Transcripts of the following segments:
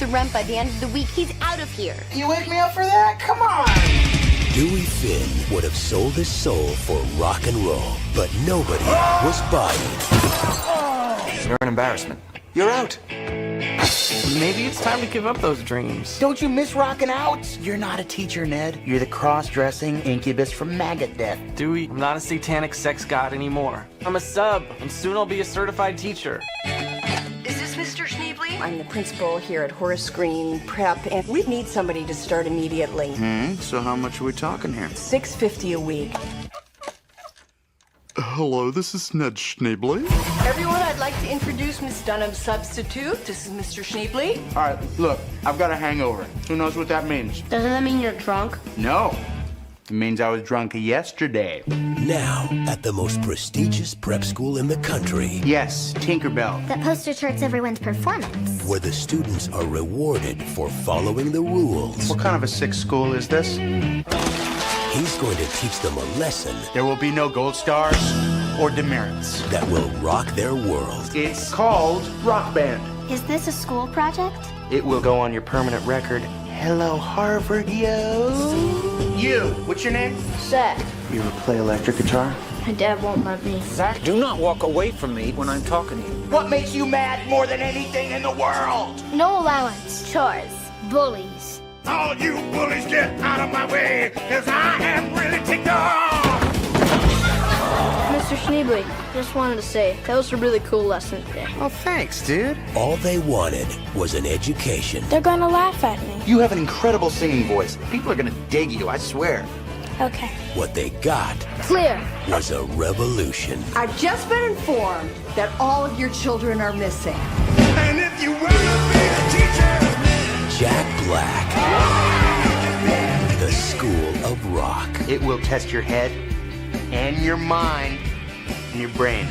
the rent by the end of the week, he's out of here. You wake me up for that? Come on! Dewey Finn would have sold his soul for rock and roll, but nobody was buying. You're an embarrassment. You're out. Maybe it's time to give up those dreams. Don't you miss rocking out? You're not a teacher, Ned. You're the cross-dressing incubus from maggot death. Dewey, I'm not a satanic sex god anymore. I'm a sub, and soon I'll be a certified teacher. Is this Mr. Schneebly? I'm the principal here at Horace Green Prep, and we need somebody to start immediately. So how much are we talking here? $6.50 a week. Hello, this is Ned Schneebly. Everyone, I'd like to introduce Miss Dunham's substitute. This is Mr. Schneebly. All right, look, I've got a hangover. Who knows what that means? Doesn't that mean you're drunk? No. It means I was drunk yesterday. Now, at the most prestigious prep school in the country, Yes, Tinkerbell. That poster charts everyone's performance. where the students are rewarded for following the rules, What kind of a sick school is this? he's going to teach them a lesson There will be no gold stars or demerits. that will rock their world. It's called Rock Band. Is this a school project? It will go on your permanent record. Hello, Harvard, yo. You, what's your name? Zach. You ever play electric guitar? My dad won't let me. Zach, do not walk away from me when I'm talking to you. What makes you mad more than anything in the world? No allowance. Chores. Bullies. All you bullies get out of my way, cause I am really ticked off! Mr. Schneebly, just wanted to say, that was a really cool lesson today. Oh, thanks, dude. All they wanted was an education. They're gonna laugh at me. You have an incredible singing voice. People are gonna dig you, I swear. Okay. What they got Clear. was a revolution. I've just been informed that all of your children are missing. And if you wanna be a teacher, Jack Black, the School of Rock. It will test your head and your mind and your brain.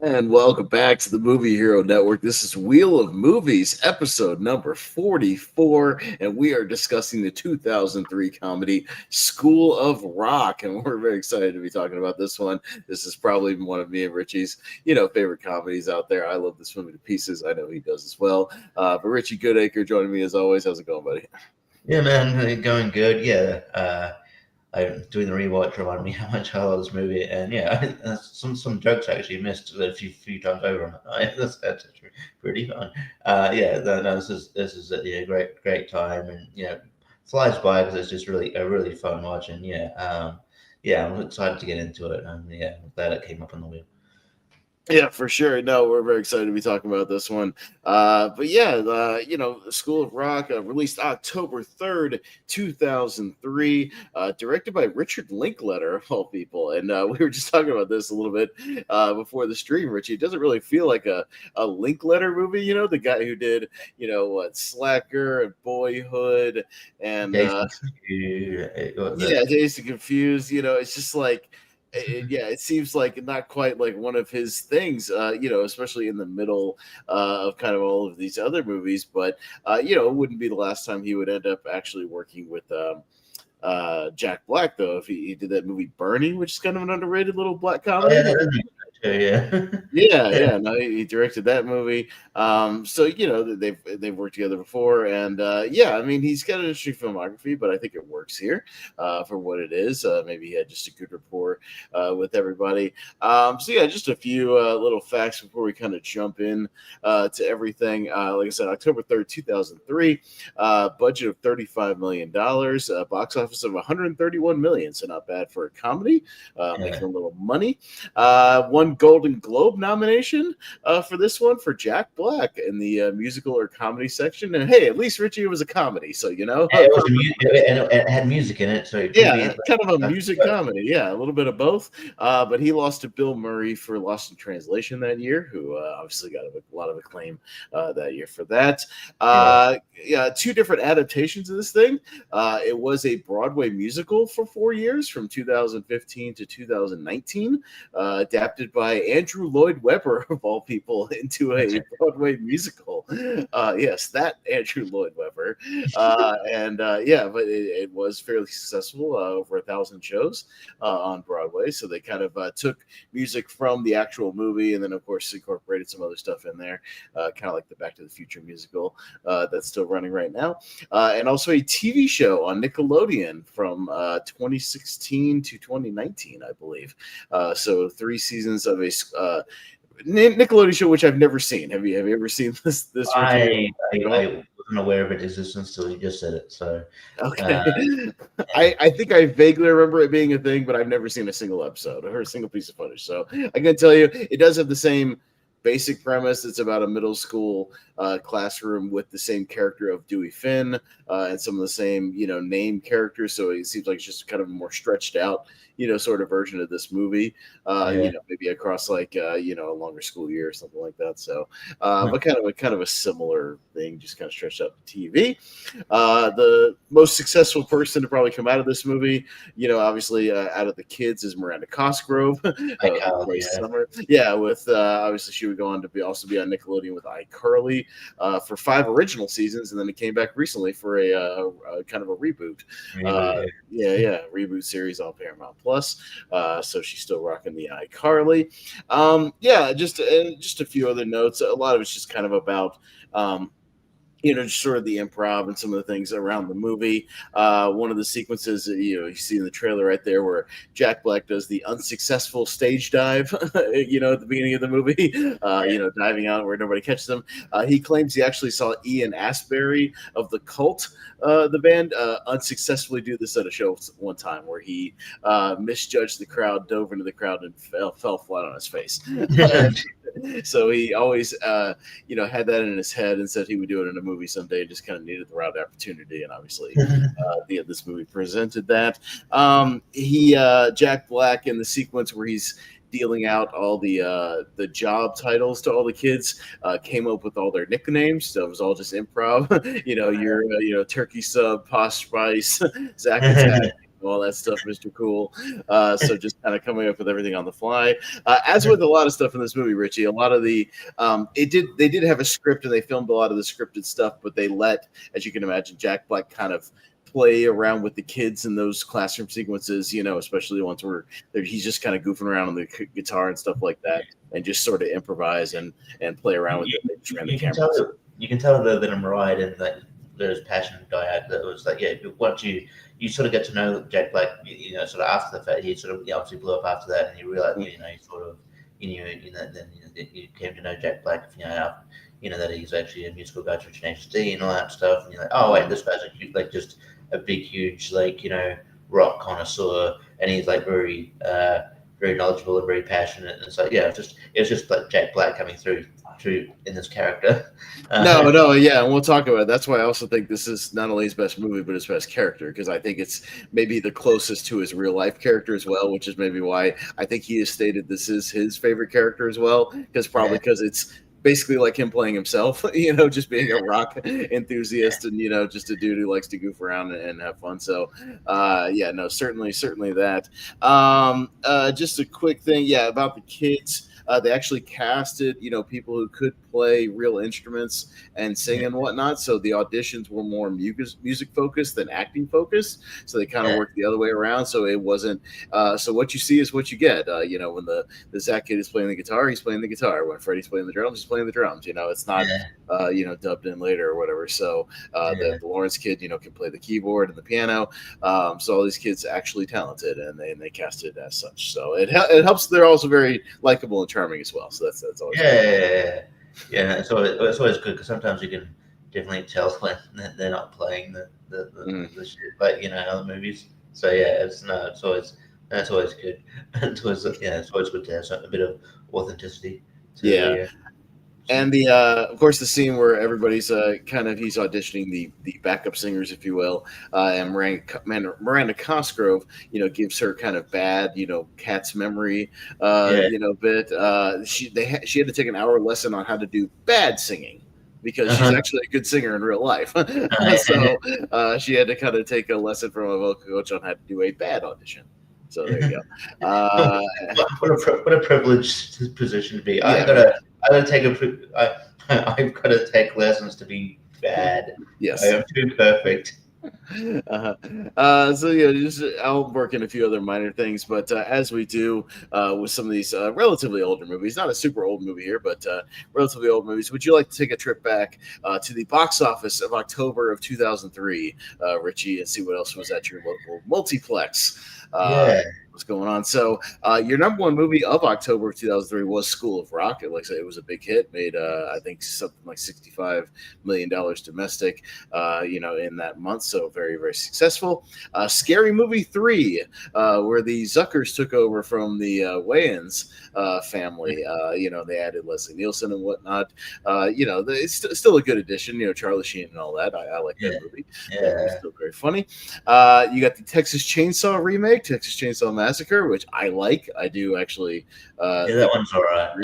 And welcome back to the Movie Hero Network. This is Wheel of Movies, episode number 44, and we are discussing the 2003 comedy School of Rock, and we're very excited to be talking about this one. This is probably one of me and Richie's, favorite comedies out there. I love this movie to pieces. I know he does as well. But Richie Goodacre joining me as always. How's it going, buddy? Yeah, man, going good. Yeah, I'm doing the rewatch, reminded me how much I love this movie, and yeah, some jokes I actually missed a few times over on it. That's pretty fun. This is a great time, and flies by because it's just a really fun watch, and I'm excited to get into it, and I'm glad it came up on the wheel. Yeah, for sure. No, we're very excited to be talking about this one. School of Rock released October 3rd, 2003, directed by Richard Linklater, of all people. And we were just talking about this a little bit before the stream, Richie. It doesn't really feel like a Linklater movie, the guy who did, Slacker and Boyhood and Dazed and Confused. It's just like, it seems like not quite like one of his things, especially in the middle of kind of all of these other movies. But, it wouldn't be the last time he would end up actually working with Jack Black, though, if he did that movie Bernie, which is kind of an underrated little black comedy. No, he directed that movie. So they've worked together before, and he's got an interesting filmography, but I think it works here for what it is. Maybe he had just a good rapport with everybody. Just a few little facts before we kind of jump in to everything. Like I said, October 3rd, 2003, budget of $35 million, box office of $131 million, so not bad for a comedy, making a little money. One Golden Globe nomination for this one for Jack Black in the musical or comedy section. And hey, at least Richie, it was a comedy, so it was and it had music in it, so kind of a music comedy, a little bit of both. But he lost to Bill Murray for Lost in Translation that year, who obviously got a lot of acclaim that year for that. two different adaptations of this thing. It was a Broadway musical for 4 years, from 2015 to 2019, adapted by Andrew Lloyd Webber, of all people, into a Broadway musical. Yes, that Andrew Lloyd Webber. But it was fairly successful, over 1,000 shows on Broadway. So they kind of took music from the actual movie and then, of course, incorporated some other stuff in there, kind of like the Back to the Future musical that's still running right now. And also a TV show on Nickelodeon from 2016 to 2019, I believe. So 3 seasons of a Nickelodeon show, which I've never seen. Have you ever seen this? I wasn't aware of its existence until you just said it. So okay, I think I vaguely remember it being a thing, but I've never seen a single episode or a single piece of footage. So I can tell you, it does have the same basic premise. It's about a middle school classroom with the same character of Dewey Finn and some of the same, name characters. So it seems like it's just kind of a more stretched out, sort of version of this movie, maybe across like, a longer school year or something like that. So, but kind of a similar thing, just kind of stretched out to TV. The most successful person to probably come out of this movie, obviously out of the kids, is Miranda Cosgrove. Summer. Yeah, with obviously she would go on to also be on Nickelodeon with iCarly for 5 original seasons, and then it came back recently for a kind of a reboot. Reboot series on Paramount Plus. So she's still rocking the iCarly. Just a few other notes. A lot of it's just kind of about just sort of the improv and some of the things around the movie. One of the sequences, you see in the trailer right there where Jack Black does the unsuccessful stage dive, at the beginning of the movie, diving out where nobody catches him. He claims he actually saw Ian Astbury of The Cult, the band, unsuccessfully do this at a show one time where he misjudged the crowd, dove into the crowd, and fell flat on his face. So he always, had that in his head and said he would do it in a movie someday. Just kind of needed the right opportunity, and obviously, this movie presented that. Jack Black, in the sequence where he's dealing out all the job titles to all the kids, came up with all their nicknames. So it was all just improv. You're Turkey Sub, Posh Spice, Zack Attack, all that stuff, Mr. Cool. So just kind of coming up with everything on the fly. As with a lot of stuff in this movie, Richie, a lot of the they did have a script and they filmed a lot of the scripted stuff, but they let, as you can imagine, Jack Black kind of play around with the kids in those classroom sequences, especially the ones where he's just kind of goofing around on the guitar and stuff like that, and just sort of improvise and play around with it. They just ran the camera. You can tell the Ride and that there's passion died. That was like, once you sort of get to know Jack Black, sort of after the fact, he sort of obviously blew up after that, and you realize, then you came to know Jack Black, that he's actually a musical guy to Tenacious D and all that stuff, and you're like, oh wait, this guy's just a big, huge, rock connoisseur, and he's like very knowledgeable and very passionate. And so it was just like Jack Black coming through in this character. And we'll talk about it. That's why I also think this is not only his best movie but his best character, because I think it's maybe the closest to his real life character as well, which is maybe why I think he has stated this is his favorite character as well, because it's basically like him playing himself, just being a rock enthusiast and, just a dude who likes to goof around and have fun. So, certainly that. Just a quick thing, about the kids. They actually casted, people who could play real instruments and sing and whatnot. So the auditions were more music focused than acting focused. So they kind of worked the other way around. So it wasn't. So what you see is what you get. When the Zach kid is playing the guitar, he's playing the guitar. When Freddie's playing the drums, he's playing the drums. It's not dubbed in later or whatever. So the Lawrence kid, can play the keyboard and the piano. So all these kids actually talented, and they cast it as such. So it helps. They're also very likable and charming as well. So that's always good. It's always good, because sometimes you can definitely tell when they're not playing the shit like other movies. So it's always good. It's always good to have a bit of authenticity. And of course, the scene where everybody's he's auditioning the backup singers, if you will, and Miranda Cosgrove, gives her kind of bad, cat's memory, bit. She had to take an hour lesson on how to do bad singing. because she's actually a good singer in real life. So she had to kind of take a lesson from a vocal coach on how to do a bad audition. So there you go. What a privileged position to be. Yeah, I've got to take lessons to be bad. yes. I am too perfect. So just I'll work in a few other minor things, but as we do with some of these relatively older movies, not a super old movie here, but relatively old movies, would you like to take a trip back to the box office of October of 2003, Richie, and see what else was at your local multiplex? What's going on? So your number one movie of October of 2003 was School of Rock. Like I said, it was a big hit, made I think something like $65 million domestic, in that month. So very, very successful. Scary Movie 3, where the Zuckers took over from the Wayans family. They added Leslie Nielsen and whatnot. It's still a good addition. Charlie Sheen and all that. I like that movie. It's still very funny. You got the Texas Chainsaw remake, Texas Chainsaw Massacre, which I like. I do actually. That one's all right.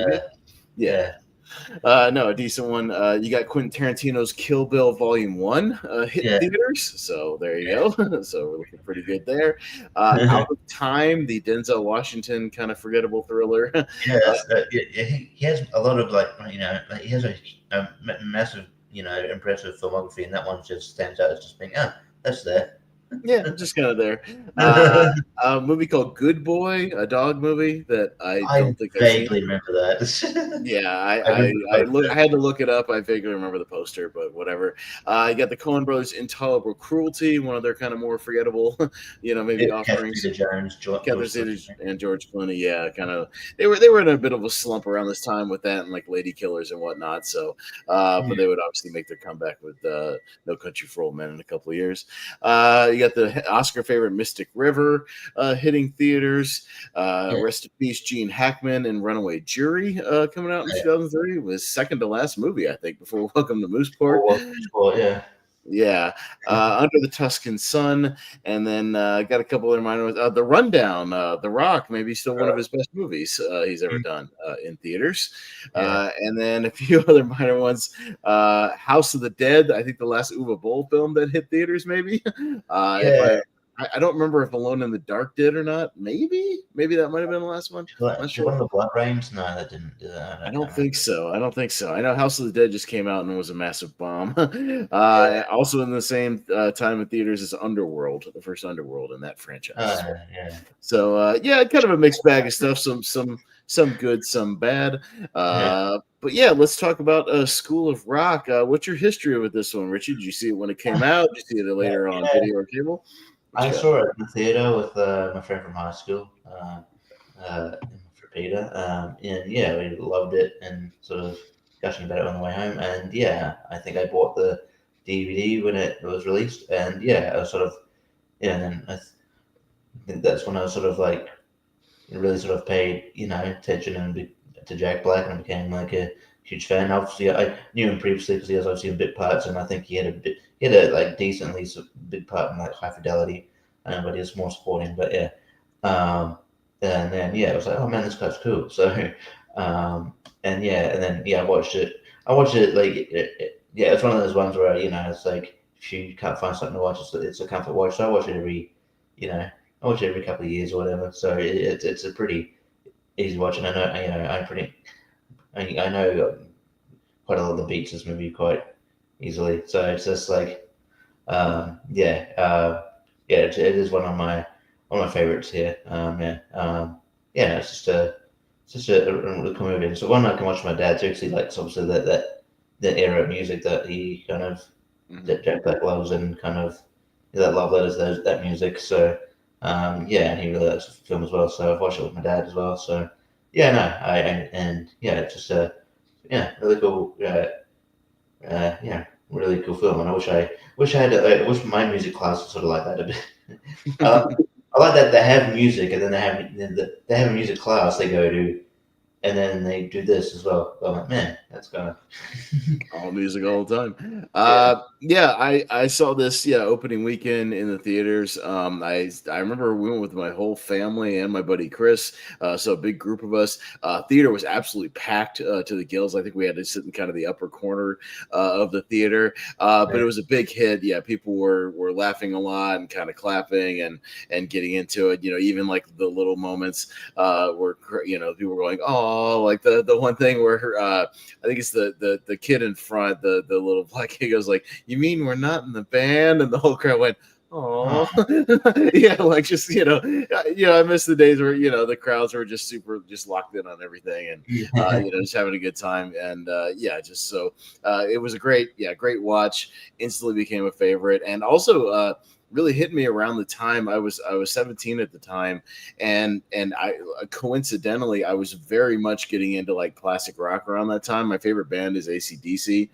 No, a decent one. You got Quentin Tarantino's Kill Bill Volume 1 hit theaters. So there you go. So we're looking pretty good there. Out of Time, the Denzel Washington kind of forgettable thriller. He has a lot of he has a massive, impressive filmography, and that one just stands out as just being, that's there. Yeah, just kind of there. A movie called Good Boy, a dog movie that I don't think I vaguely remember that. Yeah, I had to look it up. I vaguely remember the poster, but whatever. You got the Coen Brothers' Intolerable Cruelty, one of their kind of more forgettable, maybe offerings. Catherine Zeta-Jones and George Clooney. Yeah, kind of. They were in a bit of a slump around this time with that and like Lady Killers and whatnot. So, but they would obviously make their comeback with No Country for Old Men in a couple of years. You got the Oscar favorite Mystic River hitting theaters. Rest in peace, Gene Hackman and Runaway Jury coming out in 2003. It was second to last movie, I think, before Welcome to Mooseport. Yeah. Under the Tuscan Sun, and then got a couple other minor ones. The Rundown, The Rock, maybe still one of his best movies he's ever done in theaters. And then a few other minor ones. House of the Dead, I think the last Uwe Boll film that hit theaters, maybe. I don't remember if Alone in the Dark did or not. Maybe that might have been the last one. Not sure. One of the Blood Rains? No, that didn't do that. I don't think so. I know House of the Dead just came out and was a massive bomb. Also in the same time in theaters as Underworld, the first Underworld in that franchise. So kind of a mixed bag of stuff. Some good, some bad. But let's talk about School of Rock. What's your history with this one, Richie? Did you see it when it came out? Did you see it later on video or cable? I saw it in the theater with my friend from high school, for Peter, and we loved it and sort of gushing about it on the way home. And I think I bought the DVD when it was released, and I was sort of, and then I think that's when I was sort of like really sort of paid attention to Jack Black, and I became like a huge fan. Obviously, I knew him previously because he was obviously in bit parts, and I think he had a like decently big part in like High Fidelity, but he was more supporting. But and then it was like, oh man, this guy's cool. So and then I watched it. Like it's one of those ones where it's like if you can't find something to watch, it's a comfort watch. So I watch it every couple of years or whatever. So it's a pretty easy watch, and I know quite a lot of the beats of this movie quite easily. So it's just like, it is one of my favorites here. It's just a really cool movie. So one I can watch with my dad too, because he likes obviously that era of music that he kind of that Jack Black loves, and kind of that love letters that music. So and he really likes the film as well. So I've watched it with my dad as well. So it's just really cool. Really cool film, and I wish I wish my music class was sort of like that a bit. I like that they have music, and then they have a music class they go to, and then they do this as well. I'm like, man, that's kind of all music all the time. I saw this opening weekend in the theaters. I remember we went with my whole family and my buddy Chris, so a big group of us. Theater was absolutely packed to the gills. I think we had to sit in kind of the upper corner of the theater, but it was a big hit. Yeah, people were laughing a lot and kind of clapping and getting into it. Even like the little moments where people were going, oh, like the one thing where I think it's the kid in front, the little black kid goes like, "You mean we're not in the band?" And the whole crowd went, "Oh, yeah." Like just I miss the days where the crowds were just super locked in on everything and just having a good time and it was a great watch. Instantly became a favorite and also really hit me around the time I was 17 at the time, and I coincidentally I was very much getting into like classic rock around that time. My favorite band is AC/DC,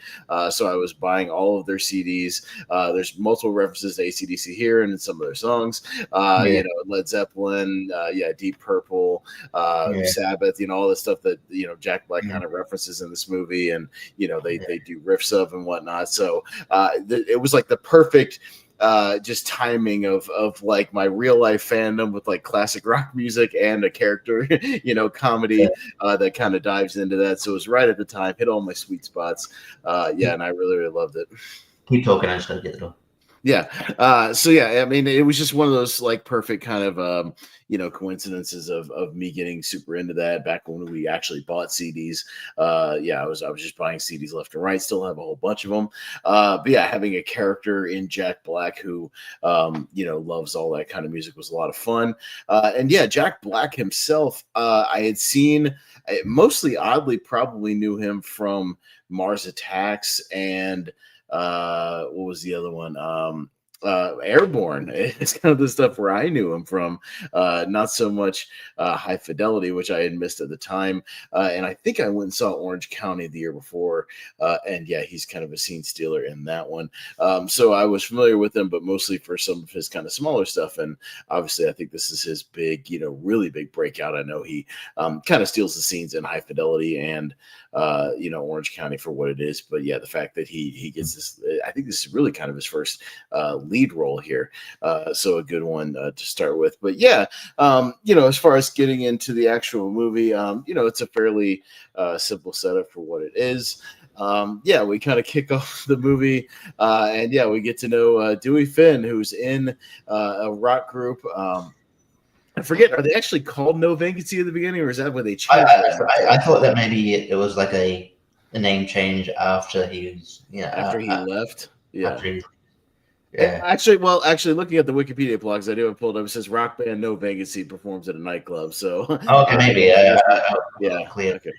so I was buying all of their CDs. There's multiple references to AC/DC here and in some of their songs. Led Zeppelin, Deep Purple, Sabbath, all the stuff that Jack Black kind of references in this movie, and they do riffs of and whatnot. So it was like the perfect just timing of like my real life fandom with like classic rock music and a character comedy that kind of dives into that. So it was right at the time, hit all my sweet spots. And I really loved it. Keep talking, I just gotta get it all. I mean, it was just one of those like perfect kind of coincidences of me getting super into that back when we actually bought CDs. I was just buying CDs left and right, still have a whole bunch of them. Having a character in Jack Black who loves all that kind of music was a lot of fun. Jack Black himself, I had seen mostly oddly probably knew him from Mars Attacks and what was the other one? Airborne. It's kind of the stuff where I knew him from, not so much High Fidelity, which I had missed at the time. And I think I went and saw Orange County the year before. He's kind of a scene stealer in that one. So I was familiar with him, but mostly for some of his kind of smaller stuff. And obviously, I think this is his big, really big breakout. I know he kind of steals the scenes in High Fidelity and Orange County for what it is. But the fact that he gets this, I think this is really kind of his first lead role here. So a good one to start with. But as far as getting into the actual movie, it's a fairly simple setup for what it is. We kind of kick off the movie and we get to know Dewey Finn, who's in a rock group. I forget, are they actually called No Vacancy at the beginning, or is that what they changed? I thought that maybe it was like a name change after he was, after he left. Actually, looking at the Wikipedia blogs, I do have pulled up. It says rock band No Vacancy performs at a nightclub. So okay, maybe clear. Okay.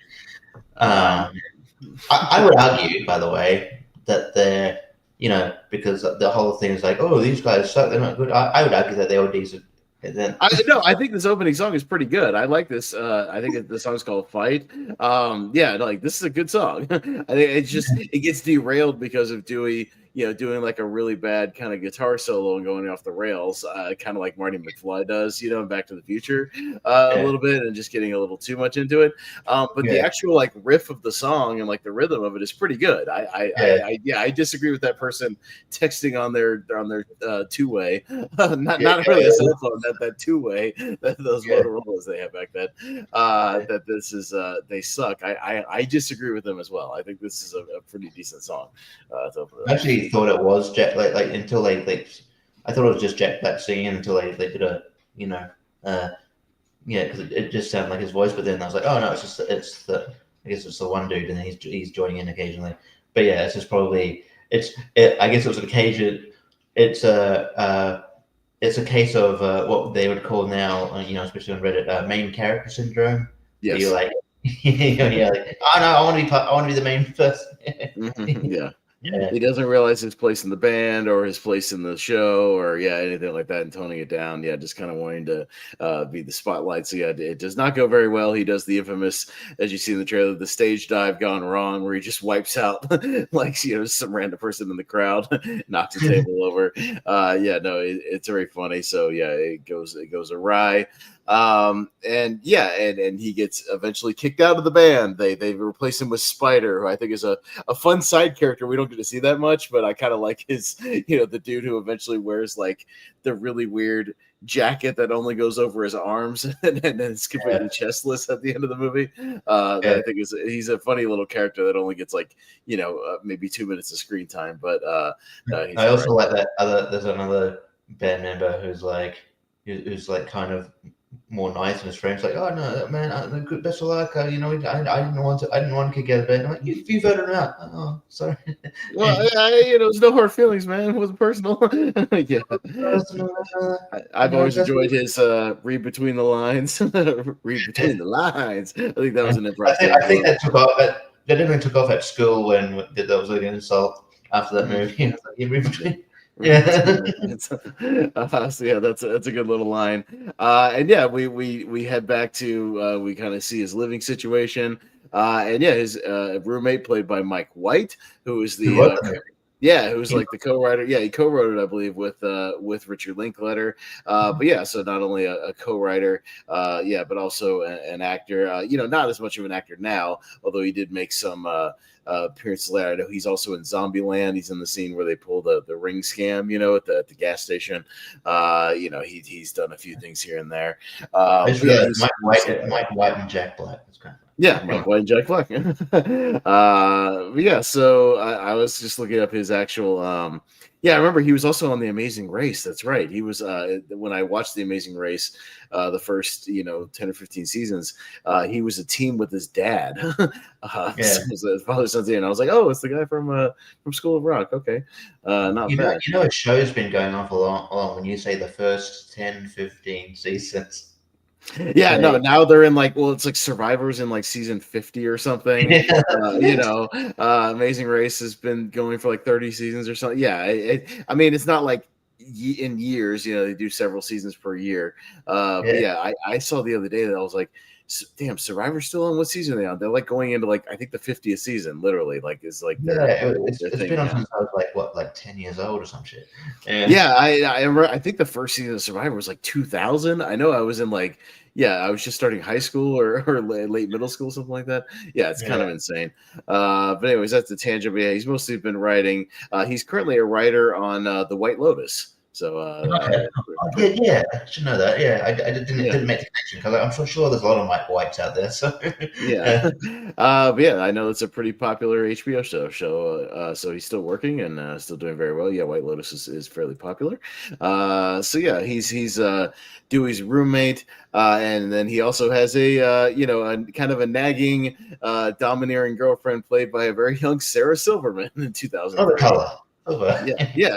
I would argue, by the way, that they're because the whole thing is like, oh, these guys suck, they're not good. I would argue that they were decent. I think this opening song is pretty good. I like this. I think the song's called "Fight." This is a good song. I think it gets derailed because of Dewey, doing like a really bad kind of guitar solo and going off the rails, kind of like Marty McFly does, in Back to the Future, a little bit, and just getting a little too much into it. The actual like riff of the song and like the rhythm of it is pretty good. I disagree with that person texting on their two-way, not really a cell phone, that two-way, those Motorola's they have back then. That this is they suck. I disagree with them as well. I think this is a pretty decent song. Actually, thought it was Jack like until they I thought it was just Jack Black singing until they did a because it just sounded like his voice, but then I was like, oh no, I guess it's the one dude and he's joining in occasionally. But it's just probably I guess it was an occasion. It's a case of what they would call now, especially on Reddit, main character syndrome. Yes. You're like, oh no, I want to be the main person. Yeah. He doesn't realize his place in the band or his place in the show or anything like that, and toning it down. Just kind of wanting to be the spotlight. So it does not go very well. He does the infamous, as you see in the trailer, the stage dive gone wrong, where he just wipes out like some random person in the crowd, knocks the table over. It's very funny. So it goes awry. And yeah, and he gets eventually kicked out of the band. They replace him with Spider, who I think is a fun side character. We don't get to see that much, but I kind of like his, the dude who eventually wears like the really weird jacket that only goes over his arms and then it's completely chestless at the end of the movie. That I think he's a funny little character that only gets like maybe 2 minutes of screen time. But I also like that there's another band member who's like kind of more nice and his friends like, oh no man, best of luck. I didn't want to kick out of bed. I'm like, you voted him out. Oh, sorry. Well, there's no hard feelings, man. It wasn't personal. Yeah, I've always enjoyed his read between the lines. Read between the lines. I think that was an impressive. I think that took off. That definitely took off at school when that was like an insult after that movie. Like, you read between. Yeah. So yeah, that's a good little line. And yeah, we head back to we kind of see his living situation. And yeah, his roommate played by Mike White, who is the who's like the co-writer. Yeah, he co-wrote it, I believe, with Richard Linklater. But yeah, so not only a co-writer, but also an actor. Not as much of an actor now, although he did make some appearances later. I know he's also in Zombieland. He's in the scene where they pull the ring scam, at the gas station. He's done a few things here and there. Mike White and Jack Black. That's kind of fun. Yeah, Mike White and Jack Black. So I was just looking up his actual. I remember he was also on The Amazing Race. That's right. He was when I watched The Amazing Race, the first 10 or 15 seasons. He was a team with his dad. His father, son, and I was like, oh, it's the guy from School of Rock. Okay, not bad. A show's been going on for long. When you say the first 10, 15 seasons. Yeah, no, now they're in it's like Survivor's in like season 50 or something. Amazing Race has been going for like 30 seasons or something. Yeah, it's not like in years, they do several seasons per year. But yeah, I saw the other day that I was like, damn, Survivor's still on. What season are they on? They're like going into I think the 50th season, literally. It's been on since I was like 10 years old or some shit. I remember. I think the first season of Survivor was like 2000. I know I was in I was just starting high school or late middle school, something like that. Yeah, it's kind of insane. But anyways, that's the tangent. But yeah, he's mostly been writing. He's currently a writer on The White Lotus. So I should know that. Yeah, I didn't make the connection because I'm so sure there's a lot of Mike Whites out there. So but yeah, I know it's a pretty popular HBO show. So he's still working and still doing very well. Yeah, White Lotus is fairly popular. So yeah, he's Dewey's roommate, and then he also has a kind of a nagging, domineering girlfriend played by a very young Sarah Silverman in 2003.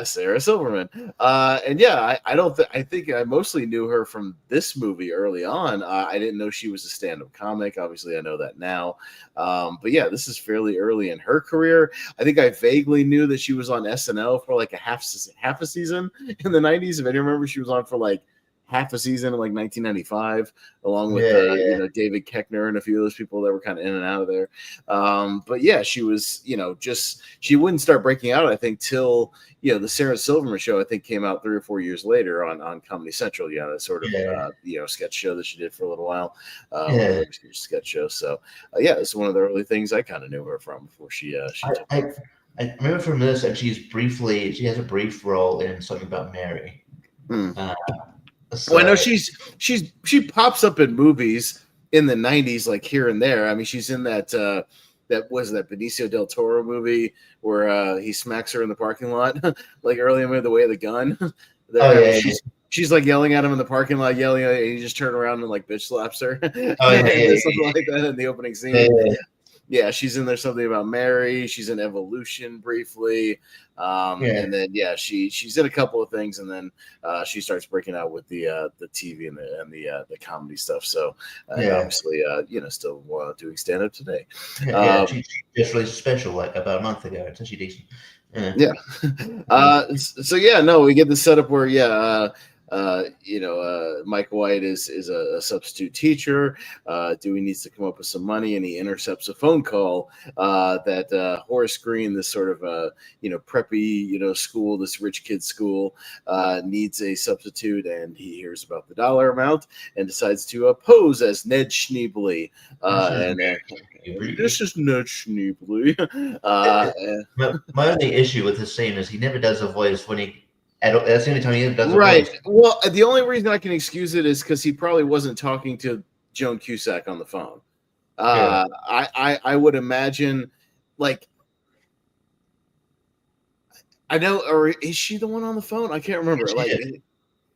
Sarah Silverman. And yeah, I think I mostly knew her from this movie early on. I didn't know she was a stand-up comic. Obviously, I know that now. But yeah, this is fairly early in her career. I think I vaguely knew that she was on SNL for like a half a season in the 90s. If I remember, she was on for like half a season in like 1995, along with David Koechner and a few of those people that were kind of in and out of there. But yeah, she was she wouldn't start breaking out, I think, till the Sarah Silverman show, I think, came out 3 or 4 years later on Comedy Central. That sort of sketch show that she did for a little while. Sketch show. So it's one of the early things I kind of knew her from before she took over. I remember from this that she has a brief role in Something About Mary. Well, I know she pops up in movies in the 90s, like here and there. I mean, she's in that Benicio del Toro movie where he smacks her in the parking lot, like early in The Way of the Gun. She's like yelling at him in the parking lot, yelling at him, and he just turned around and like bitch slaps her. Something like that in the opening scene. Yeah, she's in there. Something About Mary. She's in Evolution briefly, and then she's in a couple of things, and then she starts breaking out with the TV and the comedy stuff. So obviously, still doing stand up today. She just released a special like about a month ago. It's actually decent. So we get the setup where Mike White is a substitute teacher. Dewey needs to come up with some money, and he intercepts a phone call that Horace Green, this sort of preppy school, this rich kid school, needs a substitute, and he hears about the dollar amount and decides to pose as Ned Schneebly. This is Ned Schneebly. My only issue with this scene is he never does a voice when he. That's the only time he ever does a Right. voice. Well, the only reason I can excuse it is because he probably wasn't talking to Joan Cusack on the phone. I would imagine, like, I know, or is she the one on the phone? I can't remember.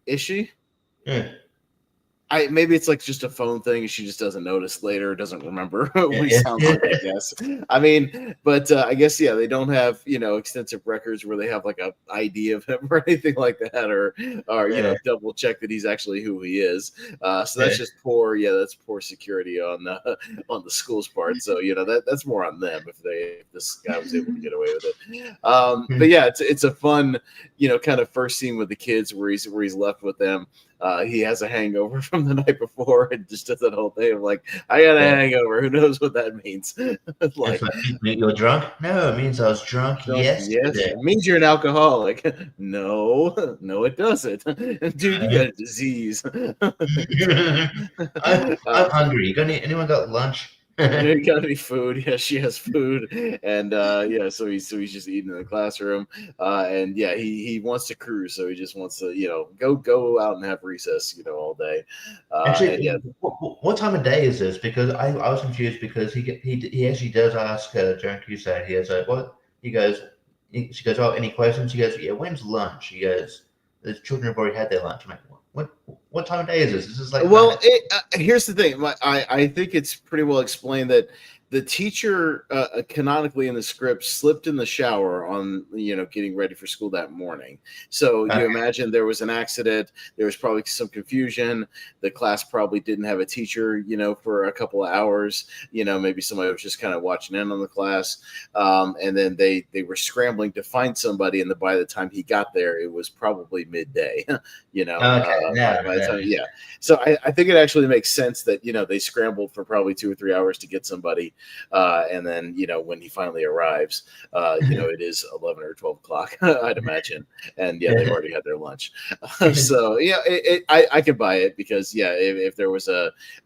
Is she? Yeah. Maybe it's like just a phone thing, and she just doesn't notice later, doesn't remember what he sounds like, I guess. I mean, but I guess they don't have extensive records where they have like a ID of him or anything like that, or double check that he's actually who he is. So that's just poor. Yeah, that's poor security on the school's part. So that's more on them if this guy was able to get away with it. But yeah, it's a fun kind of first scene with the kids where he's left with them. He has a hangover from the night before and just does that whole thing of like, I got a hangover. Who knows what that means? Like, you're drunk? No, it means I was drunk. Yes, it means you're an alcoholic. No, it doesn't. Dude, you got a disease. I'm hungry. Anyone got lunch? You got any food? Yeah, she has food, and so he's just eating in the classroom, and he wants to cruise, so he just wants to go out and have recess, all day. Actually, what time of day is this? Because I was confused because he actually does ask Joan Cusack. He goes, what? He goes, she goes, oh, any questions? He goes, yeah. When's lunch? He goes, the children have already had their lunch. I'm like, what time of day is this? This is like. Well, here's the thing. I think it's pretty well explained that the teacher canonically in the script slipped in the shower on getting ready for school that morning. So you imagine there was an accident. There was probably some confusion. The class probably didn't have a teacher, for a couple of hours. Maybe somebody was just kind of watching in on the class, and then they were scrambling to find somebody. And by the time he got there, it was probably midday. So I think it actually makes sense that they scrambled for probably 2 or 3 hours to get somebody. And then, when he finally arrives, it is 11 or 12 o'clock, I'd imagine. And they've already had their lunch. So, I could buy it because, if there was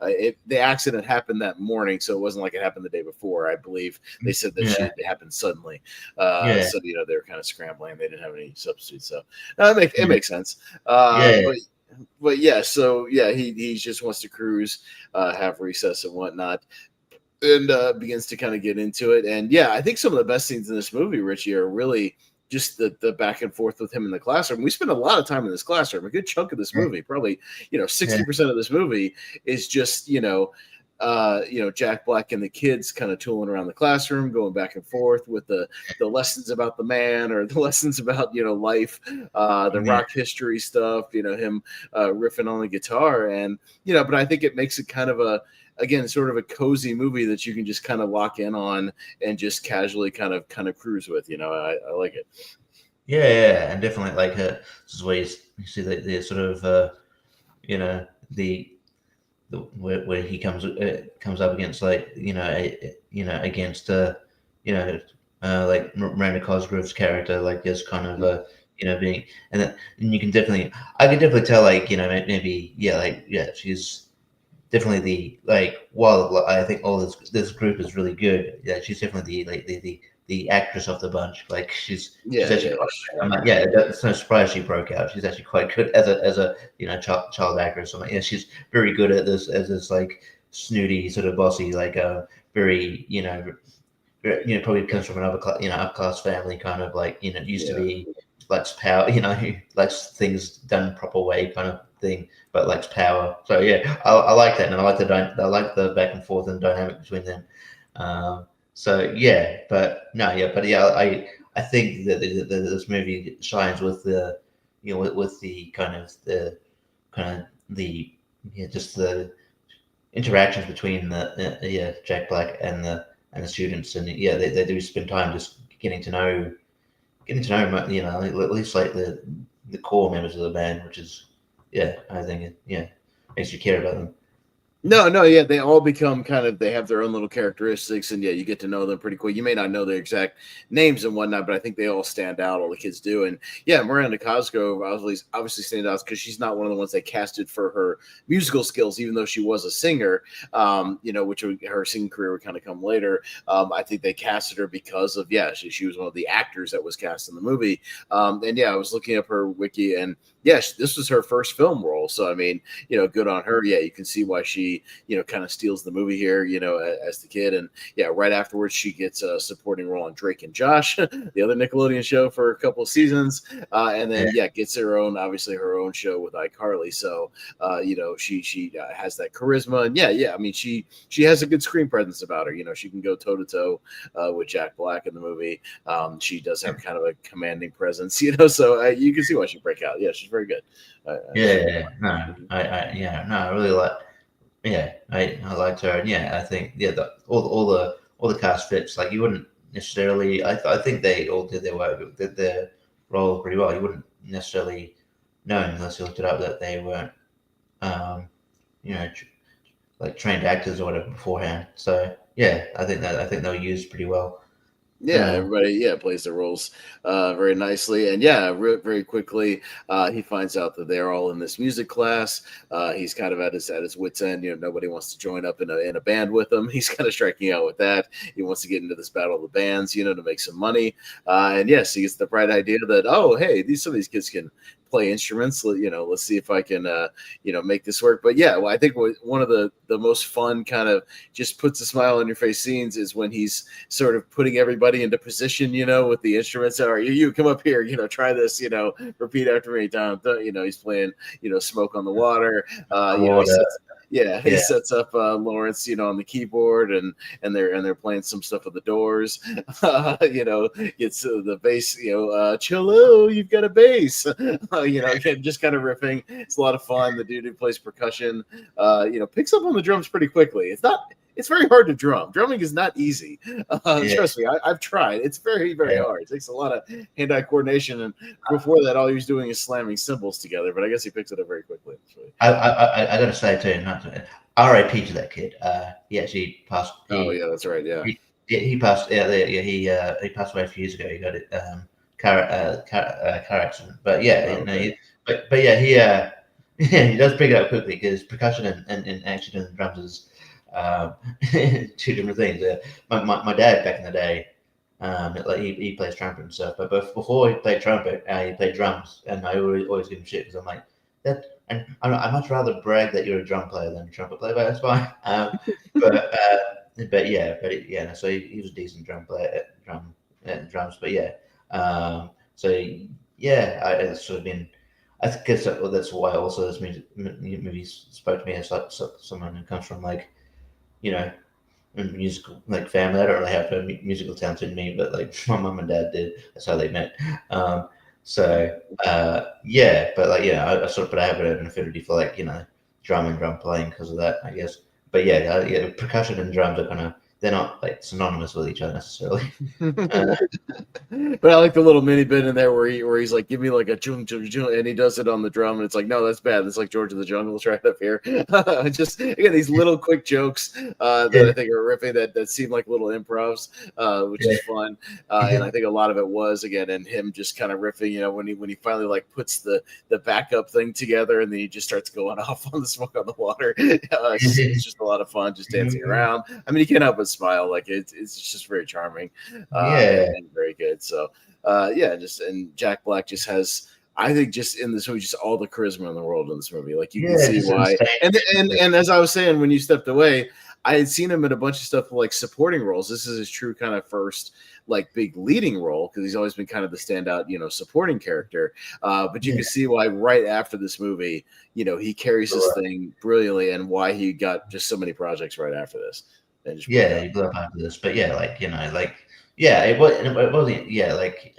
if the accident happened that morning, so it wasn't like it happened the day before, I believe they said that it happened suddenly. So, they were kind of scrambling. They didn't have any substitutes. So it makes sense. But he just wants to cruise, have recess and whatnot. And begins to kind of get into it. And I think some of the best scenes in this movie, Richie, are really just the back and forth with him in the classroom. We spend a lot of time in this classroom. A good chunk of this movie, probably 60% of this movie is just Jack Black and the kids kind of tooling around the classroom, going back and forth with the lessons about the man or the lessons about life, the rock history stuff, him riffing on the guitar, and but I think it makes it kind of sort of a cozy movie that you can just kind of lock in on and just casually kind of cruise with. I like it. Yeah, and definitely like this is where you see the sort of where he comes up against against like Miranda Cosgrove's character, like just kind of being, and you can definitely I can definitely tell she's definitely while I think all this group is really good, she's definitely the actress of the bunch. Like she's actually it's no surprise she broke out. She's actually quite good as a child actress. So she's very good at this as this like snooty sort of bossy very probably comes from an upper class family, kind of used to be likes power, likes things done proper way kind of thing, but likes power. So I like that, and I like the back and forth and dynamic between them. I think that this movie shines with the with the just the interactions between the Jack Black and the students, and they do spend time just getting to know at least like the core members of the band, which is yeah, I think makes you care about them. No, yeah, they all become they have their own little characteristics, and yeah, you get to know them pretty quick. You may not know their exact names and whatnot, but I think they all stand out. All the kids do, and yeah, Miranda Cosgrove obviously stands out because she's not one of the ones they casted for her musical skills, even though she was a singer. Her singing career would kind of come later. I think they casted her because of she was one of the actors that was cast in the movie. And yeah, I was looking up her wiki, and yes, this was her first film role. So I mean, good on her. Yeah, you can see why she kind of steals the movie here, as the kid. And yeah, right afterwards, she gets a supporting role on Drake and Josh, the other Nickelodeon show, for a couple of seasons. And then, gets her own show with iCarly. So, she has that charisma. And yeah, I mean, she has a good screen presence about her. She can go toe to toe with Jack Black in the movie. She does have kind of a commanding presence, so you can see why she break out. Yeah, she's very good. I really like. Yeah, I liked her, and I think all the cast fits. Like you wouldn't necessarily. I think they all did their work, did their role pretty well. You wouldn't necessarily know unless you looked it up that they weren't, like trained actors or whatever beforehand. So I think they were used pretty well. Yeah, everybody, plays their roles very nicely, and very quickly, he finds out that they're all in this music class. He's kind of at his wit's end. Nobody wants to join up in a band with him. He's kind of striking out with that. He wants to get into this battle of the bands, to make some money. And yes, he gets the bright idea that some of these kids can play instruments. Let's see if I can make this work. But I think one of the most fun kind of just puts a smile on your face scenes is when he's sort of putting everybody into position, with the instruments. All right, you come up here, try this, repeat after me, Tom. He's playing, Smoke on the Water. He sets up Lawrence, on the keyboard, and they're playing some stuff with the Doors. Gets the bass, cello, you've got a bass. Again, just kind of riffing. It's a lot of fun. The dude who plays percussion, picks up on the drums pretty quickly. It's very hard to drum. Drumming is not easy. Trust me, I've tried. It's very, very hard. It takes a lot of hand-eye coordination. And before that, all he was doing is slamming cymbals together. But I guess he picks it up very quickly. I got to say too, R.I.P. to that kid. He actually passed. That's right. Yeah, he passed. He passed away a few years ago. He got it car accident. But he does pick it up quickly because percussion and actually doing the drums is. Two different things. My dad back in the day, he plays trumpet and stuff. But before he played trumpet, he played drums, and I always give him shit because I'm like that. And I much rather brag that you're a drum player than a trumpet player, but that's fine. So he was a decent drum player at drums. But it's sort of been. I guess that's why also this movie spoke to me as someone who comes from like. Musical like family. I don't really have a musical talent in me, but like my mum and dad did. That's how they met. I sort of I have an affinity for like drum and drum playing because of that, I guess. But percussion and drums are they're not like synonymous with each other necessarily. But I like the little mini bit in there where he's like, give me like a chung chung chung, and he does it on the drum, and it's like, no, that's bad. It's like George of the Jungle's right up here. Just again, these little quick jokes that I think are riffing that seem like little improvs, which is fun. And I think a lot of it was again, and him just kind of riffing, when he finally like puts the backup thing together, and then he just starts going off on the Smoke on the Water. It's just a lot of fun, just dancing around. I mean, you can't help but smile. Like it's just very charming. And very good. So and Jack Black just has, I think, just in this movie, just all the charisma in the world in this movie. Like you can see why. And as I was saying when you stepped away, I had seen him in a bunch of stuff like supporting roles. This is his true kind of first like big leading role because he's always been kind of the standout, supporting character. But you can see why right after this movie, he carries this thing brilliantly, and why he got just so many projects right after this. He blew up after this, but it wasn't. Like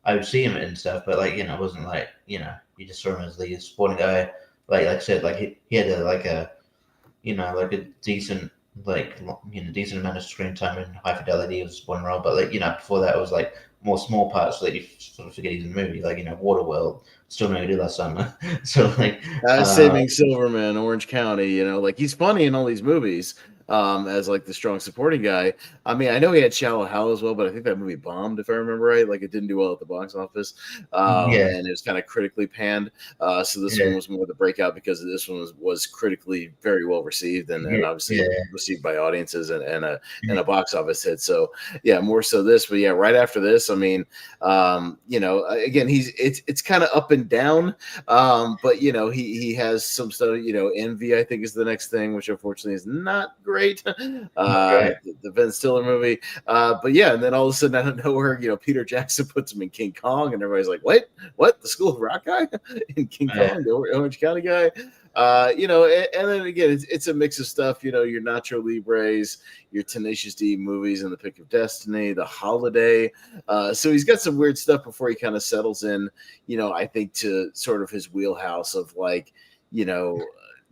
I would see him and stuff, but it wasn't like you just saw him as the supporting guy. Like I said, like he had a decent decent amount of screen time in High Fidelity. It was one role, but before that it was like more small parts that you sort of forget he's in the movie, like Waterworld, still no idea last summer. So like Saving Silverman, Orange County, like he's funny in all these movies as like the strong supporting guy. I mean, I know he had Shallow Hal as well, but I think that movie bombed, if I remember right. Like it didn't do well at the box office, and it was kind of critically panned. So this one was more the breakout because this one was critically very well received and obviously received by audiences and a box office hit. So yeah, more so this, but yeah, right after this, I mean, again, it's kind of up and down, but he has some stuff. Envy, I think, is the next thing, which unfortunately is not great. The Ben Stiller movie, but yeah, and then all of a sudden out of nowhere, Peter Jackson puts him in King Kong, and everybody's like, what the School of Rock guy in King Kong, the Orange County guy. And then again, it's a mix of stuff. Your Nacho Libres, your Tenacious D movies, and The Pick of Destiny, The Holiday. So he's got some weird stuff before he kind of settles in. I think to sort of his wheelhouse of like,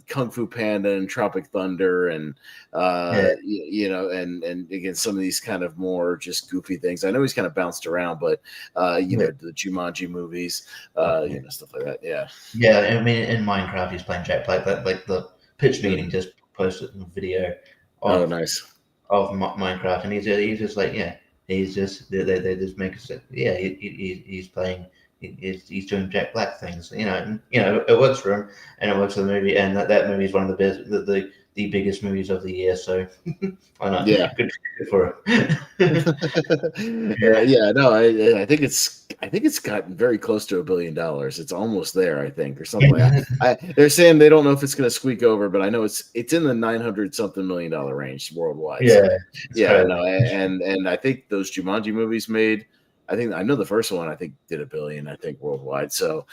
Kung Fu Panda and Tropic Thunder and and again some of these kind of more just goofy things. I know he's kind of bounced around, but the Jumanji movies, stuff like that. Yeah, I mean in Minecraft he's playing Jack Black. Like the pitch meeting just posted a video of Minecraft, and he's just like he's just they just make us he's playing. He's doing Jack Black things, and it works for him, and it works for the movie, and that movie is one of the best, the biggest movies of the year. So why not? Yeah, good for him. I think it's gotten very close to $1 billion. It's almost there, I think, or something. They're saying they don't know if it's going to squeak over, but I know it's in the $900-something million range worldwide. And I think those Jumanji movies made. I know the first one did $1 billion, I think, worldwide. So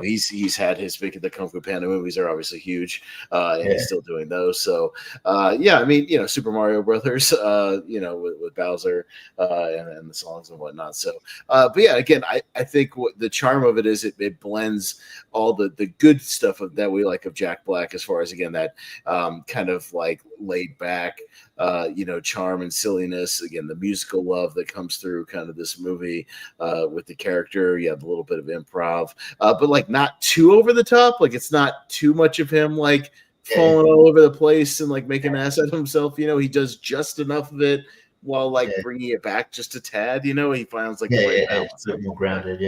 he's had his the Kung Fu Panda movies are obviously huge, and he's still doing those. So I mean, Super Mario Brothers, with Bowser and the songs and whatnot. So but yeah, again, I think what the charm of it is it blends all the good stuff that we like of Jack Black, as far as again that kind of like laid back charm and silliness, again the musical love that comes through kind of this movie with the character. You have a little bit of improv, but like not too over the top. Like it's not too much of him like falling all over the place and like making an ass out of himself. He does just enough of it while like bringing it back just a tad. He finds like the right balance. It's a bit more grounded.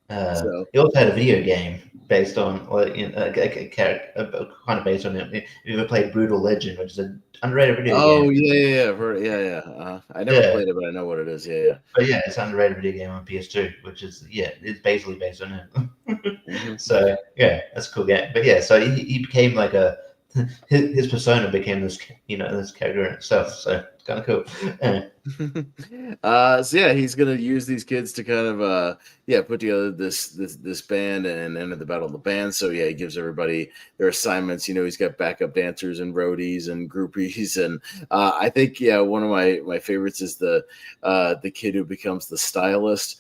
So he also had a video game based on, a character kind of based on it. You ever played Brutal Legend, which is an underrated video game? Oh yeah. I never played it, but I know what it is. Yeah. But yeah, it's an underrated video game on PS2, which is it's basically based on it. So yeah, that's a cool game. But yeah, so he became like his persona became this this character in itself. So it's kind of cool. So yeah, he's gonna use these kids to kind of put together this band and enter the battle of the band. So yeah, he gives everybody their assignments. He's got backup dancers and roadies and groupies, and I think one of my favorites is the kid who becomes the stylist.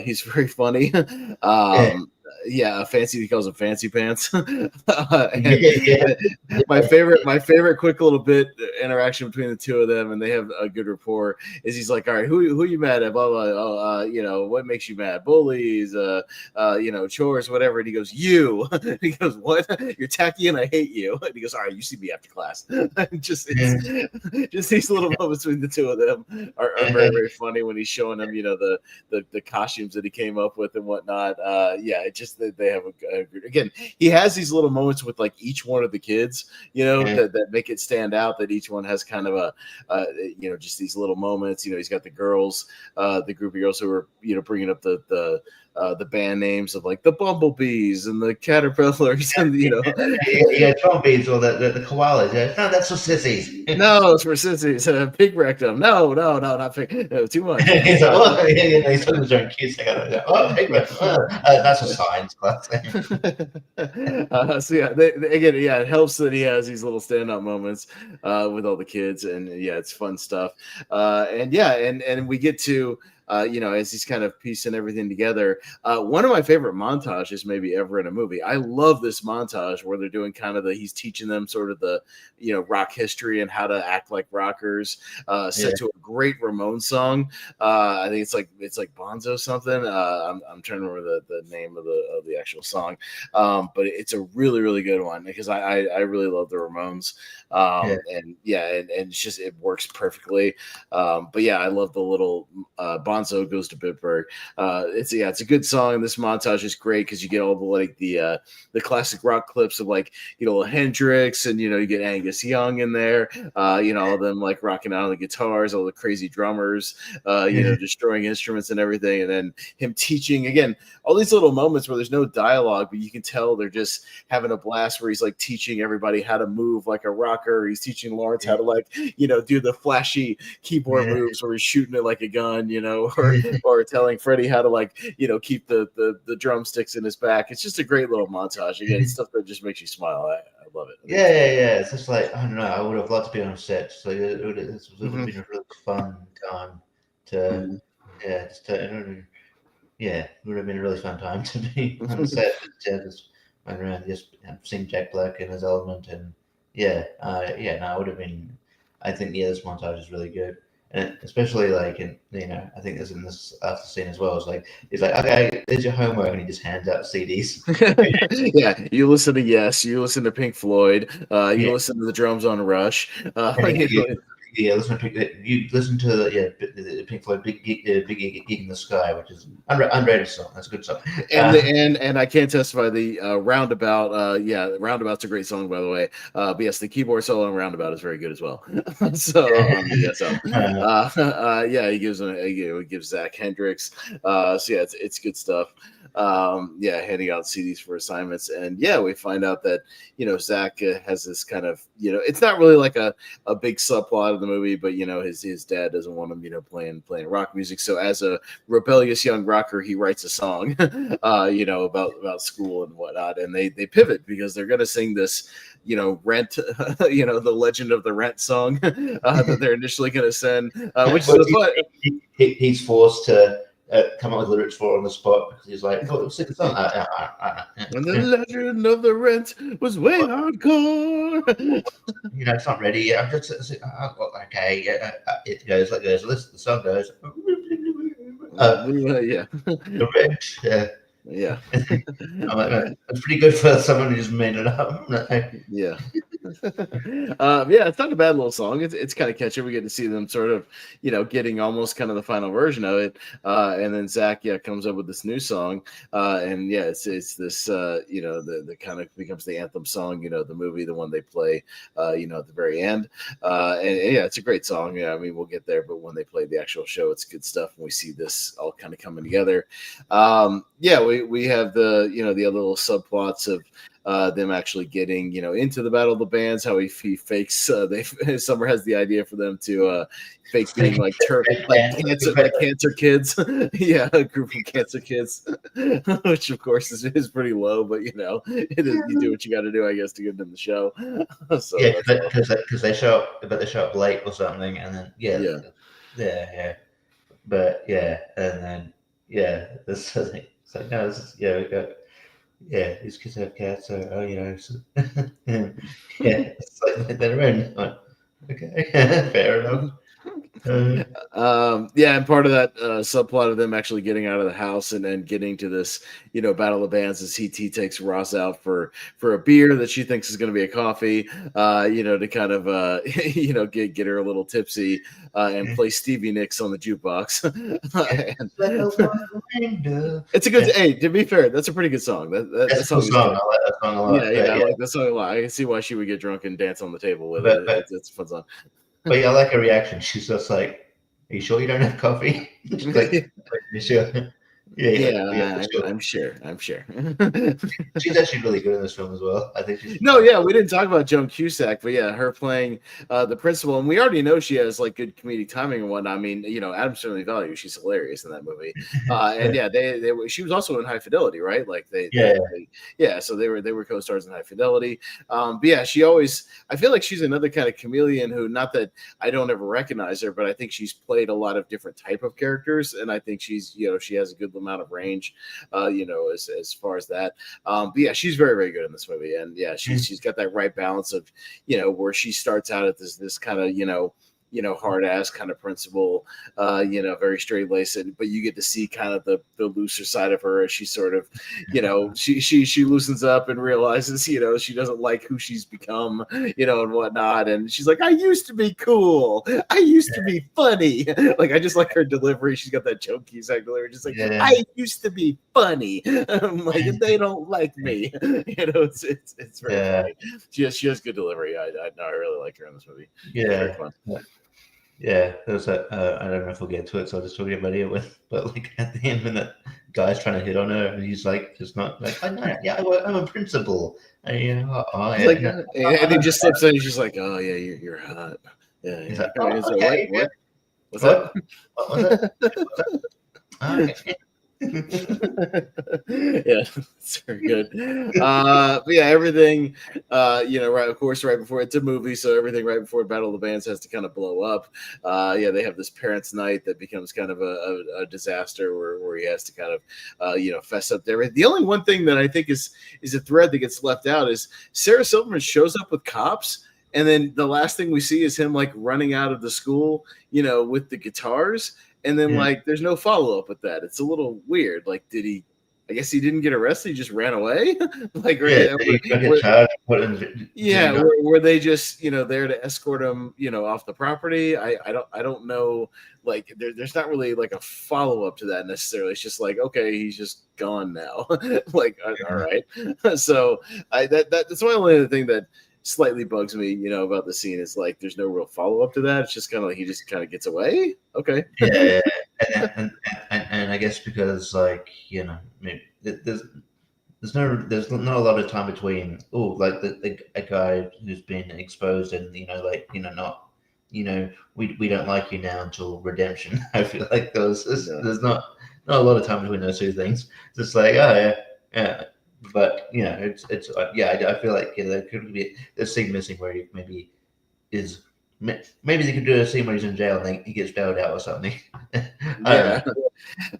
He's very funny. Fancy. He calls them Fancy Pants. My favorite quick little bit interaction between the two of them, and they have a good rapport. Is he's like, all right, who you mad at? Blah blah. What makes you mad? Bullies. Chores, whatever. And he goes, you. He goes, what? You're tacky and I hate you. And he goes, all right, you see me after class. just these little moments between the two of them are very very funny when he's showing them, the costumes that he came up with and whatnot. Just that they have again, he has these little moments with like each one of the kids, that make it stand out, that each one has kind of just these little moments. He's got the girls, the group of girls who are, bringing up the band names of like the bumblebees and the caterpillars and Trompees or the koalas. No, that's for sissies. No, it's for sissies. Pig rectum. No, not pig. No, too much. He's like, he's talking to his kids. Pig rectum. That's a science class. It helps that he has these little stand-up moments with all the kids, and it's fun stuff. And we get to as he's kind of piecing everything together. One of my favorite montages maybe ever in a movie. I love this montage where they're doing kind of he's teaching them sort of the, rock history and how to act like rockers, set to a great Ramones song. I think it's like Bonzo something. I'm trying to remember the name of the actual song. But it's a really, really good one because I really love the Ramones. And it's just, it works perfectly. But yeah, I love the little Bonzo Goes to Bitburg. It's a good song. This montage is great because you get all the classic rock clips of Hendrix, and you get Angus Young in there, all of them like rocking out on the guitars, all the crazy drummers, destroying instruments and everything, and then him teaching again all these little moments where there's no dialogue, but you can tell they're just having a blast, where he's like teaching everybody how to move like a rocker. He's teaching Lawrence how to do the flashy keyboard moves where he's shooting it like a gun, or telling Freddie how to keep the drumsticks in his back. It's just a great little montage. Again, it's stuff that just makes you smile. I love it. Yeah. It's just like, I don't know. I would have loved to be on set. So it would have been a really fun time to, it would have been a really fun time to be on set. Just run around, just seeing Jack Black in his element, and it would have been. I think this montage is really good. And especially I think there's in this after scene as well. He's like, okay, there's your homework, and he just hands out CDs. Yeah, you listen to Yes, you listen to Pink Floyd, you listen to the drums on Rush. Listen to the Pink Floyd Big Gig in the Sky, which is underrated song. That's a good song. And I can't testify the Roundabout. Roundabout's a great song, by the way. But yes, the keyboard solo on Roundabout is very good as well. He gives Zach Hendrix. It's good stuff. Handing out CDs for assignments, and we find out that Zach has this kind of it's not really like a big subplot of the movie, but his dad doesn't want him playing rock music. So as a rebellious young rocker, he writes a song about school and whatnot, and they pivot because they're gonna sing this Rent, the Legend of the Rent song that they're initially gonna send, which is he's forced to come up with lyrics for on the spot because he's like, "Oh, sing the song." And the Legend of the Rent was way hardcore. It's not ready yet. I'm just okay. It goes like this. The song goes. The Rent. Yeah. That's pretty good for someone who's made it up. Yeah. It's not a bad little song. It's kind of catchy. We get to see them sort of, getting almost kind of the final version of it. And then Zach, comes up with this new song. It's this, the kind of becomes the anthem song, the movie, the one they play, at the very end. It's a great song. Yeah, I mean, we'll get there, but when they play the actual show, it's good stuff. And we see this all kind of coming together. We have the other little subplots of them actually getting into the Battle of the Bands, how he fakes Summer has the idea for them to fake being like cancer kids. A group of cancer kids, which of course is pretty low, but you do what you got to do, I guess, to get them in the show. So because they show up late or something, and then and then this it's like, no, we got these kids have cats, so it's like they're in. Okay, fair enough. And part of that subplot of them actually getting out of the house and then getting to this, Battle of the Bands, as he takes Ross out for a beer that she thinks is going to be a coffee, to kind of, get her a little tipsy and play Stevie Nicks on the jukebox. It's a good. Hey, to be fair, that's a pretty good song. That song. I like that song a lot. I like that song a lot. I can see why she would get drunk and dance on the table with it. It's a fun song. But I like her reaction. She's just like, "Are you sure you don't have coffee?" She's like, "Are you sure?" Yeah, I'm sure. She's actually really good in this film as well. I think she's. No, yeah, we didn't talk about Joan Cusack, but yeah, her playing the principal, and we already know she has like good comedic timing and whatnot. I mean, Adam's Family Value, she's hilarious in that movie, and yeah, she was also in High Fidelity, right? Like so they were co-stars in High Fidelity. But yeah, I feel like she's another kind of chameleon who, not that I don't ever recognize her, but I think she's played a lot of different type of characters, and I think she has a good amount of range, as far as that. But yeah, she's very, very good in this movie, and yeah, she's got that right balance of, where she starts out at this kind of, hard ass kind of principal, very straight laced, but you get to see kind of the looser side of her as she sort of, she loosens up and realizes, she doesn't like who she's become, and whatnot. And she's like, I used to be cool. I used to be funny. Like, I just like her delivery. She's got that Joan Cusack delivery. Just like, I used to be funny. Like, they don't like me. It's very funny. She has good delivery. I really like her in this movie. Very fun. Yeah, there was I don't know if we'll get to it, so I'll just talk about it but like at the end when that guy's trying to hit on her, and he's like, just not like, I'm a principal. And and he just slips in, and she's like, oh yeah, you're hot. Yeah, he's like, okay. What? What's that? What was it? Okay. Yeah, it's very good. But yeah, everything, right, of course, right before it's a movie, so everything right before Battle of the Bands has to kind of blow up. They have this parents' night that becomes kind of a disaster where he has to kind of, fess up there. The only one thing that I think is a thread that gets left out is Sarah Silverman shows up with cops. And then the last thing we see is him like running out of the school, with the guitars. And then like, there's no follow up with that. It's a little weird. Like, I guess he didn't get arrested. He just ran away. Like, were they just, there to escort him, off the property? I don't know. Like, there's not really like a follow up to that necessarily. It's just like, okay, he's just gone now. Like, all right. So that's my only other thing that slightly bugs me, about the scene is like there's no real follow up to that. It's just kind of like he just kind of gets away. Okay. Yeah. And I guess because like maybe there's not a lot of time between a guy who's been exposed and not we don't like you now until redemption. I feel like there's not a lot of time between those two things. Just like yeah. But I feel like there could be a scene missing where he maybe they could do a scene where he's in jail and then he gets bailed out or something.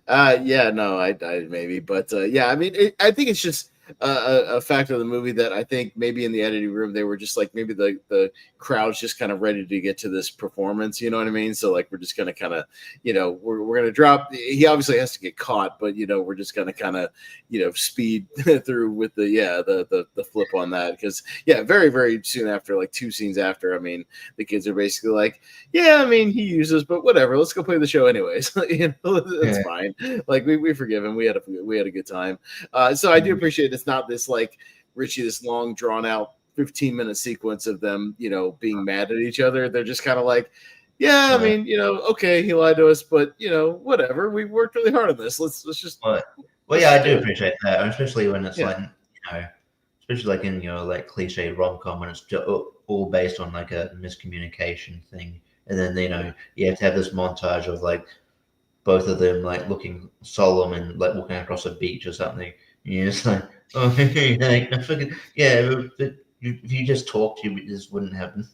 I maybe, but I mean, I think it's just a fact of the movie that I think maybe in the editing room they were just like maybe the crowd's just kind of ready to get to this performance, you know what I mean? So like we're just gonna kind of we're gonna drop. He obviously has to get caught, but we're just gonna kind of speed through with the flip on that because very very soon after, like 2 scenes after, I mean the kids are basically like I mean he uses, but whatever, let's go play the show anyways. It's fine. Like we forgive him. We had a good time. So I do appreciate it's not this like Richie, this long drawn out 15-minute sequence of them, being mad at each other. They're just kind of like, I mean, okay, he lied to us, but whatever. We worked really hard on this. Let's just. Well, I do appreciate that, especially when it's like, especially like in your like cliche rom-com when it's all based on like a miscommunication thing, and then you have to have this montage of like both of them like looking solemn and like walking across a beach or something. It's like, oh, if you just talked, this wouldn't happen.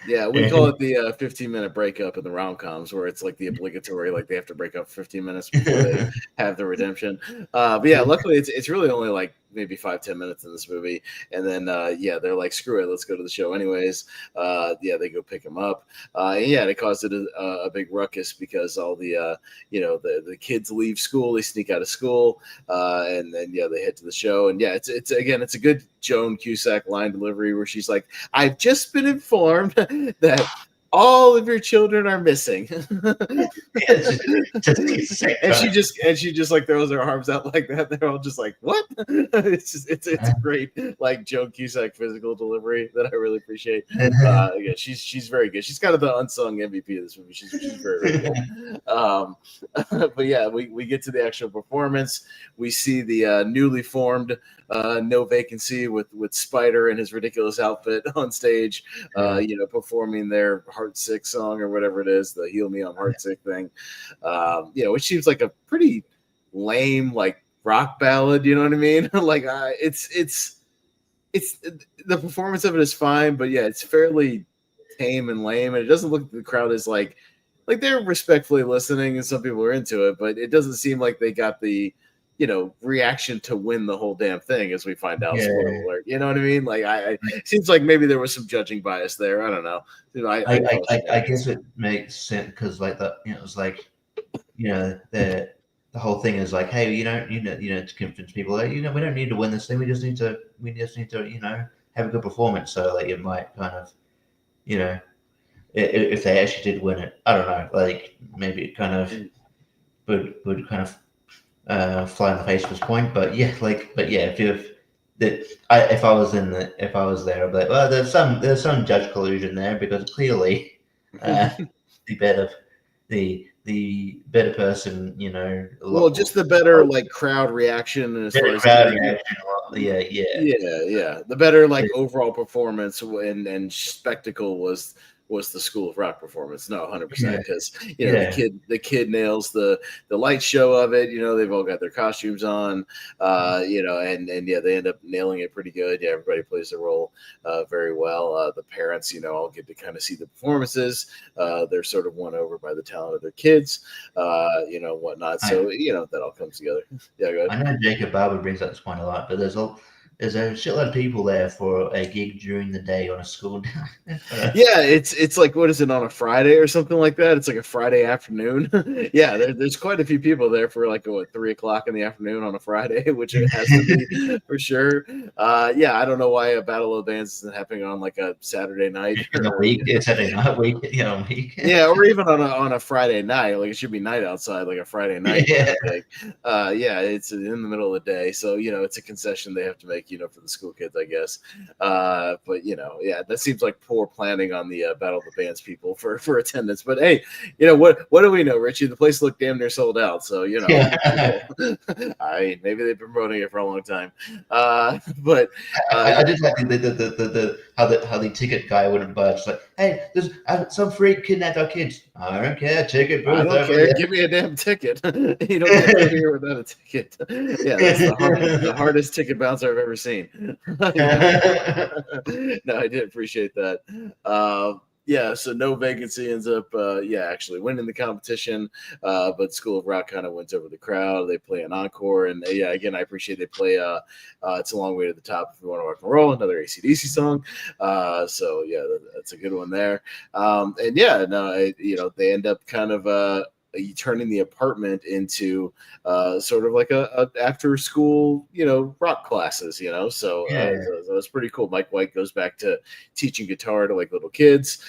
Yeah, we call it the 15-minute breakup in the rom-coms, where it's like the obligatory, like they have to break up 15 minutes before they have the redemption. But yeah, luckily it's really only like maybe 5-10 minutes in this movie, and then they're like, screw it, let's go to the show anyways. They go pick him up. They caused it a big ruckus because all the the kids leave school, they sneak out of school, and then they head to the show, and it's a good Joan Cusack line delivery where she's like, I've just been informed that all of your children are missing. And she just like throws her arms out like that. They're all just like, what? It's a great like Joan Cusack physical delivery that I really appreciate. Yeah, she's very good. She's kind of the unsung MVP of this movie. She's very, very good. But yeah, we get to the actual performance. We see the newly formed No Vacancy with Spider in his ridiculous outfit on stage, performing their Heartsick song or whatever it is, the Heal Me I'm Heartsick thing, which seems like a pretty lame like rock ballad, you know what I mean? Like it's the performance of it is fine, but yeah, it's fairly tame and lame, and it doesn't look like the crowd is like they're respectfully listening and some people are into it, but it doesn't seem like they got the reaction to win the whole damn thing, as we find out. Spoiler alert. You know what I mean? Like, it seems like maybe there was some judging bias there. I don't know. I guess it makes sense because, like, it was like, the whole thing is like, hey, to convince people, like, we don't need to win this thing. We just need to, have a good performance. So, like, it might kind of, if they actually did win it, I don't know. Like, maybe it kind of would kind of fly in the face at this point, but yeah, if I was there, I'd be like, well, there's some judge collusion there because clearly the better person, well, just the better like crowd reaction as far as the better like overall performance and spectacle was the School of Rock performance. No, 100%, because the kid nails the light show of it. They've all got their costumes on, and they end up nailing it pretty good. Yeah, everybody plays their role very well. The parents, all get to kind of see the performances. They're sort of won over by the talent of their kids, whatnot. So that all comes together. Yeah, go ahead. I know Jacob Barber brings up this point a lot, but there's a shitload of people there for a gig during the day on a school day. Yeah, it's like, what is it, on a Friday or something like that? It's like a Friday afternoon. Yeah, there's quite a few people there for like 3 o'clock in the afternoon on a Friday, which it has to be for sure. Yeah, I don't know why a Battle of the Bands isn't happening on like a Saturday night in a week. It's Saturday night week, week. Yeah, or even on a Friday night. Like, it should be night outside, like a Friday night. Yeah. Yeah, it's in the middle of the day, so it's a concession they have to make, for the school kids, I guess. But yeah, that seems like poor planning on the Battle of the Bands people for attendance. But hey, what do we know, Richie? The place looked damn near sold out, so maybe they've been promoting it for a long time. But I did like how the ticket guy wouldn't budge. Like, hey, there's some freak kidnapped our kids. I don't care. Ticket booth. I don't care. Give me a damn ticket. You don't get over here without a ticket. Yeah, that's the hardest ticket bouncer I've ever seen. No, I did appreciate that. Yeah, so No Vacancy ends up, actually winning the competition. But School of Rock kind of wins over the crowd. They play an encore, and again, I appreciate they play It's a Long Way to the Top If You Want to Rock and Roll, another AC/DC song. So yeah, that's a good one there. They end up kind of turning the apartment into sort of like a after school, rock classes, so that's pretty cool. Mike White goes back to teaching guitar to like little kids.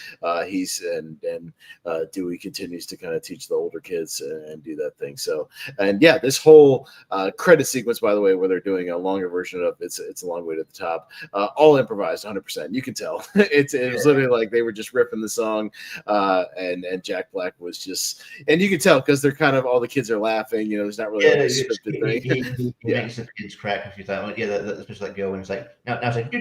Dewey continues to kind of teach the older kids and do that thing. So, and yeah, this whole credit sequence, by the way, where they're doing a longer version of It's a Long Way to the Top, all improvised 100%. You can tell it was literally like they were just ripping the song, and Jack Black was just, and you can tell because they're kind of, all the kids are laughing, there's not really like a scripted thing. He makes the kids crack a few times. Yeah, especially like go when it's like, now it's like, no,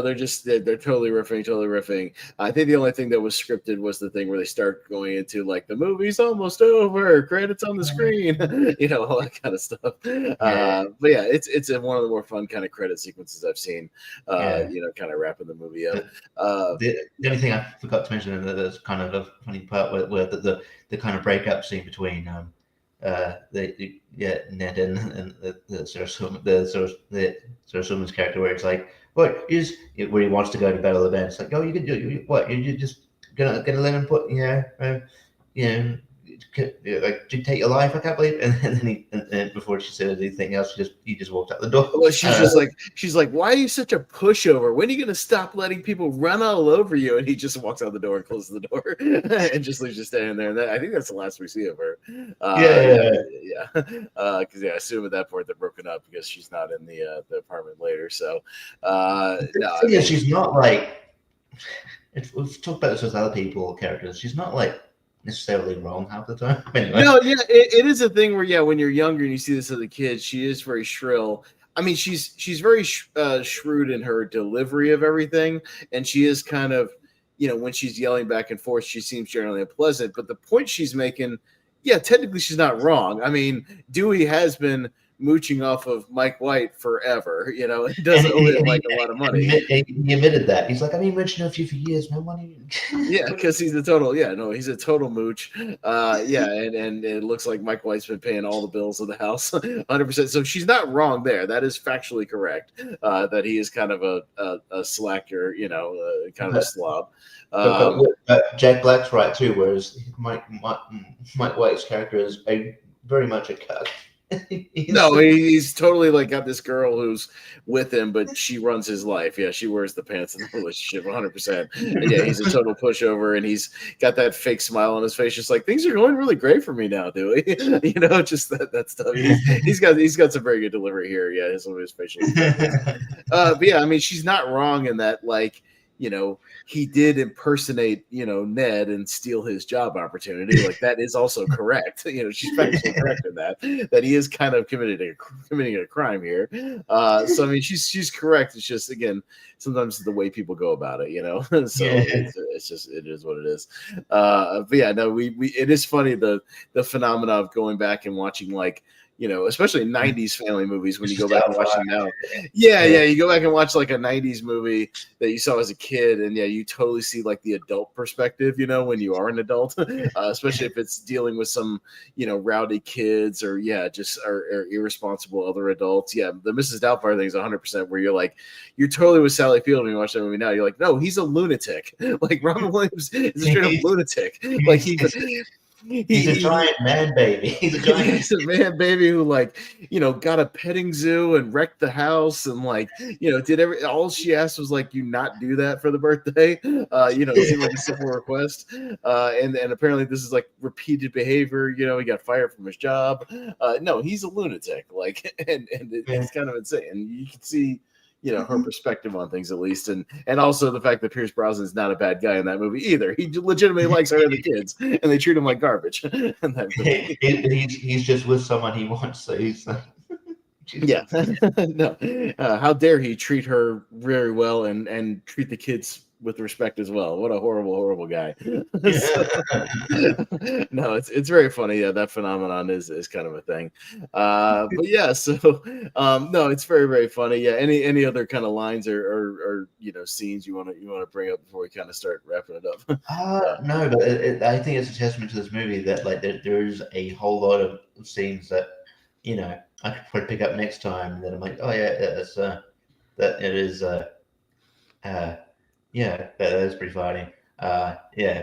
they're totally riffing. I think the only thing that was scripted was the thing where they start going into like, the movie's almost over, credits on the screen, all that kind of stuff. But yeah, it's one of the more fun kind of credit sequences I've seen. Kind of wrapping the movie up. The only thing I forgot to mention that's kind of a funny part where the kind of breakup scene between Ned and the Sarah Silverman's character, where it's like, what is where he wants to go to Battle of the Bands. It's like, oh, you can do what? You're just gonna let him put like, did you take your life? I can't believe." And then and before she said anything else, he just walked out the door. Well, she's like, why are you such a pushover? When are you going to stop letting people run all over you? And he just walks out the door and closes the door and just leaves you standing there. And I think that's the last we see of her. Yeah. Because I assume at that point they're broken up because she's not in the apartment later. So, she's not like. We've talked about this with other people, characters. She's not like necessarily wrong half the time. Anyway. No, yeah, it is a thing where when you're younger and you see this as a kid, she is very shrill. I mean, she's very shrewd in her delivery of everything, and she is kind of, when she's yelling back and forth, she seems generally unpleasant. But the point she's making, technically she's not wrong. I mean, Dewey has been mooching off of Mike White forever, it doesn't owe him like a lot of money. He admitted that. He's like, I've been mooching off you for years, no money. Yeah, because he's a total, he's a total mooch. And it looks like Mike White's been paying all the bills of the house 100%. So she's not wrong there. That is factually correct. That he is kind of a slacker, kind of a slob. But Jack Black's right too, whereas Mike White's character is very much a cuck. He's totally like got this girl who's with him, but she runs his life. Yeah, she wears the pants in the relationship 100%. And he's a total pushover, and he's got that fake smile on his face, just like things are going really great for me now, Dewey. Just that stuff. He's got some very good delivery here. Yeah, some of his facial. But I mean, she's not wrong in that, like, he did impersonate, Ned and steal his job opportunity. Like, that is also correct. She's factually correct in that he is kind of committing a crime here. So I mean, she's correct. It's just, again, sometimes the way people go about it, So it's just, it is what it is. But it is funny the phenomena of going back and watching, like, especially 90s family movies when you go back and watch them now. Yeah, you go back and watch like a 90s movie that you saw as a kid, and you totally see like the adult perspective, when you are an adult, especially if it's dealing with some, rowdy kids or just are irresponsible other adults. Yeah, the Mrs. Doubtfire thing is 100% where you're totally with Sally Field when you watch that movie now. You're like, no, he's a lunatic. Like, Robin Williams is a straight up lunatic. Like he's a giant man baby. He's a man baby who, like, got a petting zoo and wrecked the house and, like, did all she asked was, like, you not do that for the birthday. It seemed like a simple request. And apparently this is like repeated behavior. He got fired from his job. No, he's a lunatic. Like, and it's kind of insane. And you can see, her perspective on things, at least, and also the fact that Pierce Brosnan is not a bad guy in that movie either. He legitimately likes her and the kids, and they treat him like garbage. He's just with someone he wants, so he's like, yeah. No, how dare he treat her very well and treat the kids with respect as well. What a horrible guy. No, it's very funny. Yeah, that phenomenon is kind of a thing. But no, it's very, very funny. Yeah, any other kind of lines or scenes you want to bring up before we kind of start wrapping it up? No, but I think it's a testament to this movie that, like, there is a whole lot of scenes that I could probably pick up next time, and then I'm like, oh yeah, that is pretty funny.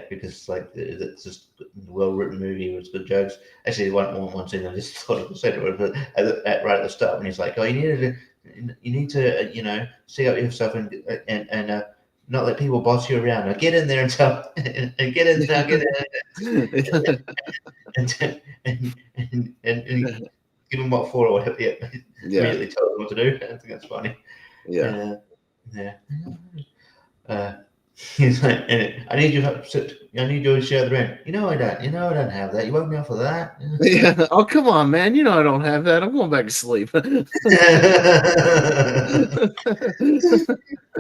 Because, like, it's just a well-written movie with good jokes. Actually, one scene I just thought I said it was right at the start when he's like, "Oh, you need to stick up yourself and not let people boss you around. Now get in there and tell and get in there and give them what for or whatever." Immediately tell them what to do. I think that's funny. He's like, I need you to share the rent. I don't have that. You woke me up for that. Yeah. Oh, come on, man. I don't have that. I'm going back to sleep.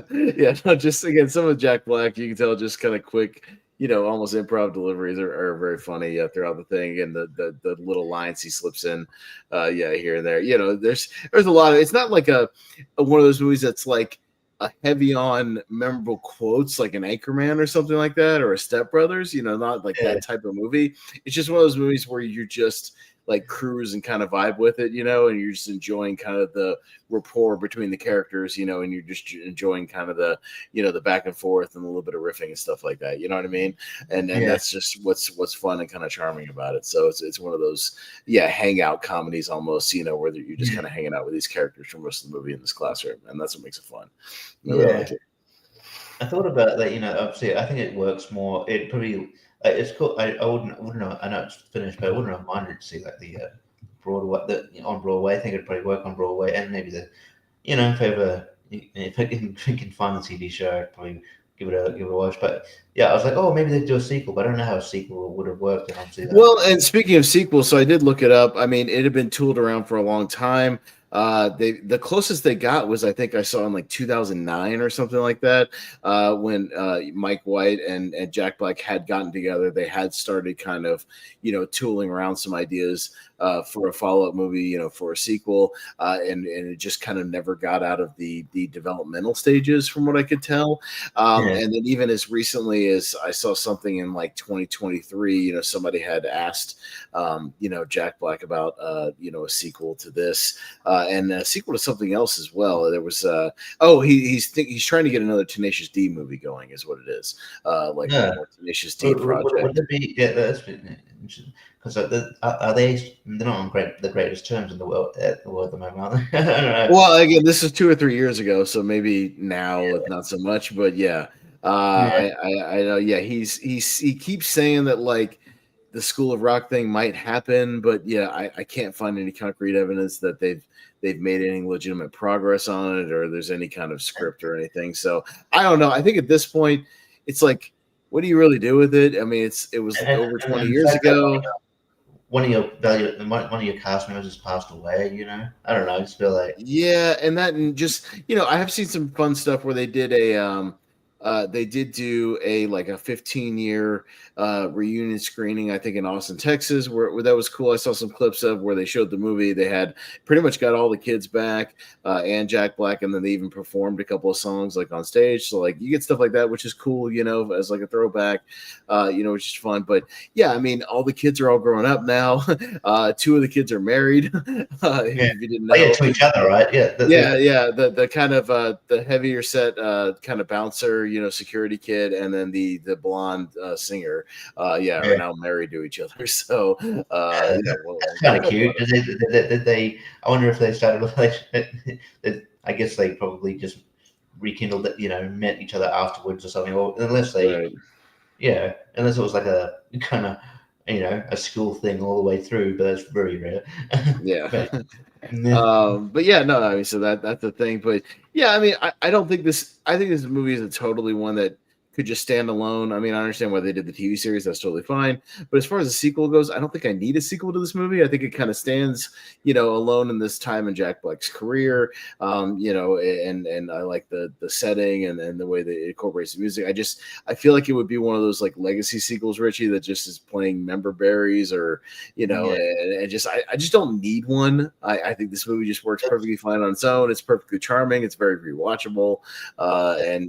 Yeah, no, just again, some of Jack Black, you can tell just kind of quick, almost improv deliveries are very funny throughout the thing, and the little lines he slips in, here and there. There's a lot of. It's not like a one of those movies that's like a heavy on memorable quotes like an Anchorman or something like that, or a Step Brothers, not like that type of movie. It's just one of those movies where you're just like cruise and kind of vibe with it, and you're just enjoying kind of the rapport between the characters, and you're just enjoying kind of the, the back and forth and a little bit of riffing and stuff like that. You know what I mean? And that's just what's fun and kind of charming about it. So it's one of those, hangout comedies almost, where you're just kind of hanging out with these characters for most of the movie in this classroom, and that's what makes it fun. I really like it. I thought about that, obviously I think it works more. It probably it's cool. I wouldn't know. I know it's finished, but I wouldn't have minded to see like the Broadway, on Broadway. I think it'd probably work on Broadway, and maybe if I can find the TV show, I'd probably give it a watch. But I was like, oh, maybe they'd do a sequel, but I don't know how a sequel would have worked. And obviously well, and speaking of sequels, so I did look it up. I mean, it had been tooled around for a long time. The closest they got was, I think I saw in like 2009 or something like that, when Mike White and Jack Black had gotten together. They had started kind of tooling around some ideas for a follow-up movie, for a sequel, and it just kind of never got out of the developmental stages, from what I could tell. And then even as recently as I saw something in like 2023, somebody had asked Jack Black about a sequel to this. And a sequel to something else as well. There was he's trying to get another Tenacious D movie going, is what it is. A more Tenacious D project. Would it be? Yeah, that's interesting. Because are they? They're not on the greatest terms in the world at the moment, are they? I don't know. Well, again, this is 2 or 3 years ago, so maybe now not so much. But I know. Yeah, he keeps saying that like the School of Rock thing might happen, but I can't find any concrete evidence that they've made any legitimate progress on it, or there's any kind of script or anything. So I don't know. I think at this point, it's like, what do you really do with it? I mean, it was over 20 years ago. One of your cast members has passed away. I don't know. I just feel like and just I have seen some fun stuff where they did they did do a 15-year reunion screening, I think in Austin, Texas, where that was cool. I saw some clips of where they showed the movie. They had pretty much got all the kids back and Jack Black, and then they even performed a couple of songs like on stage. So like you get stuff like that, which is cool, as like a throwback, which is fun. But I mean, all the kids are all growing up now. 2 of the kids are married. If you didn't know, to each other, right? The kind of the heavier set kind of bouncer, security kid, and then the blonde singer, are now married to each other. So that's kind of cute. Did they? I wonder if they started a relationship. I guess they probably just rekindled it. Met each other afterwards or something. Or unless they, unless it was like a kind of a school thing all the way through. But that's very rare. No, I mean, so that's the thing. But I mean, I don't think this. I think this movie is a totally one that could just stand alone. I mean, I understand why they did the TV series. That's totally fine. But as far as the sequel goes, I don't think I need a sequel to this movie. I think it kind of stands, alone in this time in Jack Black's career. And I like the setting and the way that it incorporates the music. I feel like it would be one of those like legacy sequels, Richie, that just is playing member berries or, and I just don't need one. I think this movie just works perfectly fine on its own. It's perfectly charming. It's very rewatchable. I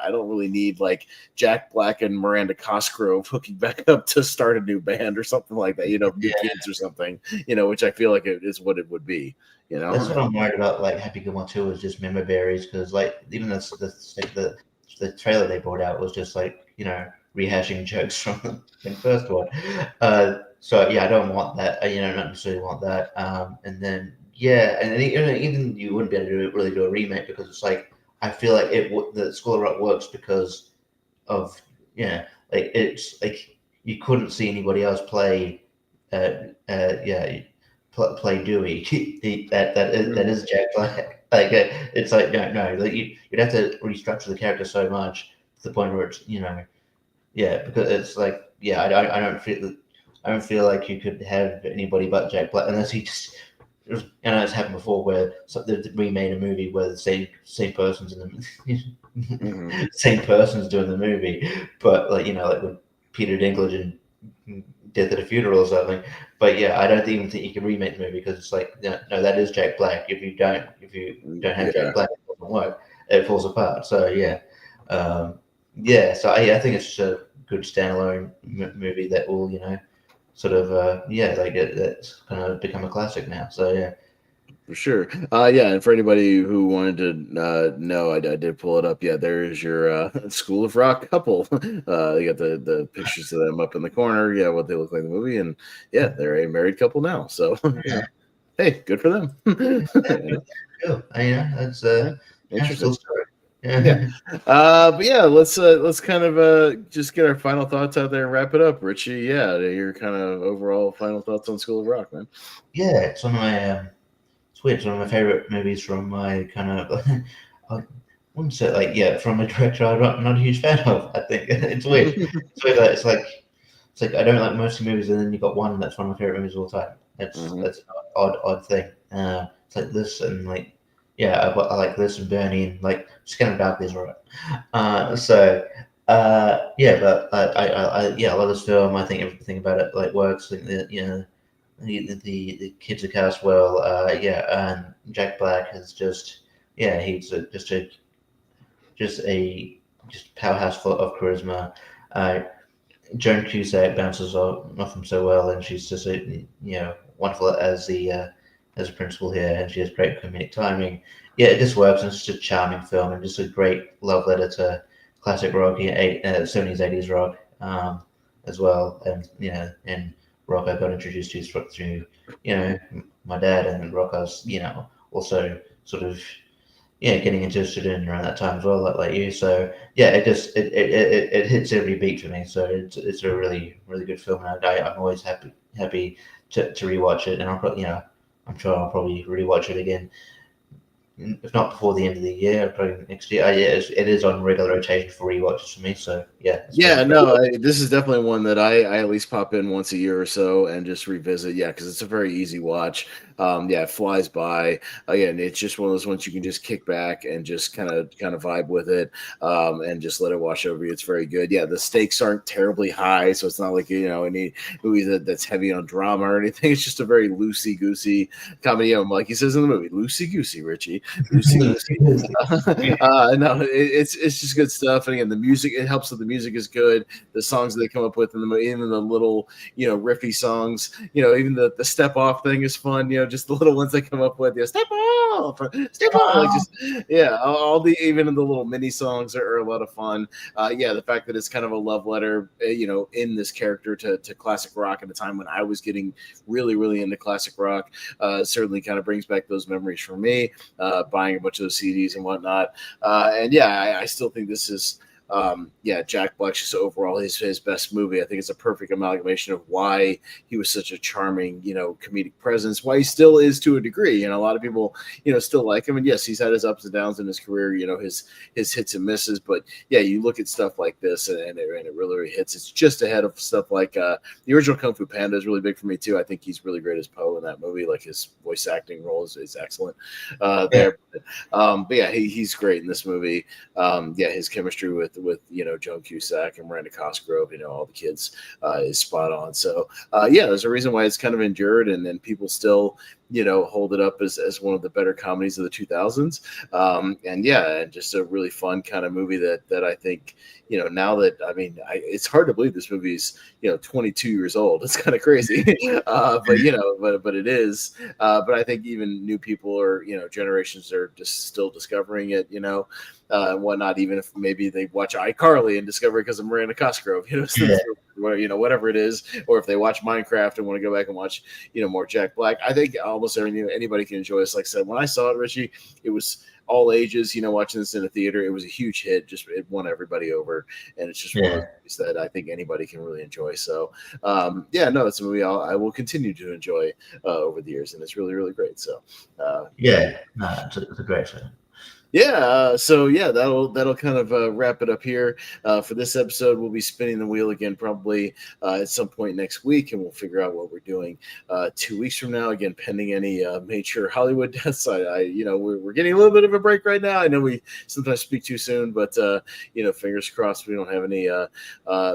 don't really need like Jack Black and Miranda Cosgrove hooking back up to start a new band or something like that, new kids or something, which I feel like it is what it would be, That's what I'm worried about. Like Happy Gilmore 2 is just member berries, because like even the trailer they brought out was just like rehashing jokes from the first one. So I don't want that. Not necessarily want that. And then and even you wouldn't be able to really do a remake, because it's like I feel like the School of Rock works because of like it's like you couldn't see anybody else play play Dewey. that is Jack Black. Like it's like no, like you'd have to restructure the character so much to the point where it's because it's like I don't feel like you could have anybody but Jack Black unless he just. It's happened before where they remade a movie where the same person's in the same person's doing the movie, but like with Peter Dinklage and Death at a Funeral or something. But I don't even think you can remake the movie, because it's like no, that is Jack Black. If you don't have Jack Black, it doesn't work. It falls apart. So So I think it's just a good standalone movie that will sort of it's kind of become a classic now. So yeah. For sure. Yeah, and for anybody who wanted to know, I did pull it up. Yeah, there's your School of Rock couple. You got the pictures of them up in the corner. Yeah, what they look like in the movie, and yeah, they're a married couple now. So, hey, good for them. Cool. That's interesting story. Yeah. But yeah, let's kind of just get our final thoughts out there and wrap it up. Richie, yeah, your kind of overall final thoughts on School of Rock, man. Yeah, it's one of my. It's weird. It's one of my favorite movies from my kind of, I wouldn't say from a director I'm not a huge fan of. I think it's weird. It's like I don't like most movies, and then you got one that's one of my favorite movies of all time. That's an odd thing. It's like this and I like this and Bernie and Skin of Darkly is alright. But I love this film. I think everything about it works. I think the kids are cast well. And Jack Black is just he's just a powerhouse of charisma. Joan Cusack bounces off him so well, and she's just wonderful as the principal here, and she has great comedic timing. Yeah, it just works, and it's just a charming film, and just a great love letter to classic rock, 70s, 80s rock, as well, and rock I got introduced to through my dad, and rock I was also sort of getting interested in around that time as well, like you. So yeah, it hits every beat for me. So it's a really good film, and I'm always happy to rewatch it, and I'm sure I'll probably rewatch it again. If not before the end of the year, probably next year. It is on regular rotation for rewatches for me. So yeah. This is definitely one that I at least pop in once a year or so and just revisit. Yeah, because it's a very easy watch. It flies by. Again, it's just one of those ones you can just kick back and just kind of vibe with it, and just let it wash over you. It's very good. Yeah, the stakes aren't terribly high, so it's not like any movie that's heavy on drama or anything. It's just a very loosey goosey comedy. Like he says in the movie, loosey goosey, Richie. No, it's just good stuff. And again, the music, it helps that the music is good. The songs that they come up with, and even the little riffy songs, even the step off thing is fun. Just the little ones they come up with. Step off, all the even the little mini songs are a lot of fun. The fact that it's kind of a love letter, in this character to classic rock at a time when I was getting really, really into classic rock, certainly kind of brings back those memories for me. Buying a bunch of those CDs and whatnot. I still think this is Jack Black's just overall his best movie. I think it's a perfect amalgamation of why he was such a charming, comedic presence, why he still is to a degree. A lot of people, still like him. And yes, he's had his ups and downs in his career, his hits and misses. But yeah, you look at stuff like this and it really, really hits. It's just ahead of stuff like the original Kung Fu Panda is really big for me too. I think he's really great as Poe in that movie. Like his voice acting role is excellent there. But yeah, he's great in this movie. His chemistry with Joan Cusack and Miranda Cosgrove, all the kids is spot on. So there's a reason why it's kind of endured, and then people still hold it up as one of the better comedies of the 2000s. And just a really fun kind of movie that I think, now that, it's hard to believe this movie's, 22 years old. It's kind of crazy. But it is. But I think even new people or, generations are just still discovering it, and whatnot, even if maybe they watch iCarly and discover it because of Miranda Cosgrove, whatever it is, or if they watch Minecraft and want to go back and watch, more Jack Black. I think almost anybody can enjoy this. Like I said, when I saw it, Richie, it was all ages, watching this in a theater. It was a huge hit. Just it won everybody over, and it's just one of those movies that I think anybody can really enjoy. So, it's a movie I will continue to enjoy over the years, and it's really, really great. So, it's a great film. That'll kind of wrap it up here for this episode. We'll be spinning the wheel again probably at some point next week, and we'll figure out what we're doing 2 weeks from now. Again, pending any major Hollywood deaths. We're getting a little bit of a break right now. I know we sometimes speak too soon, but fingers crossed we don't have any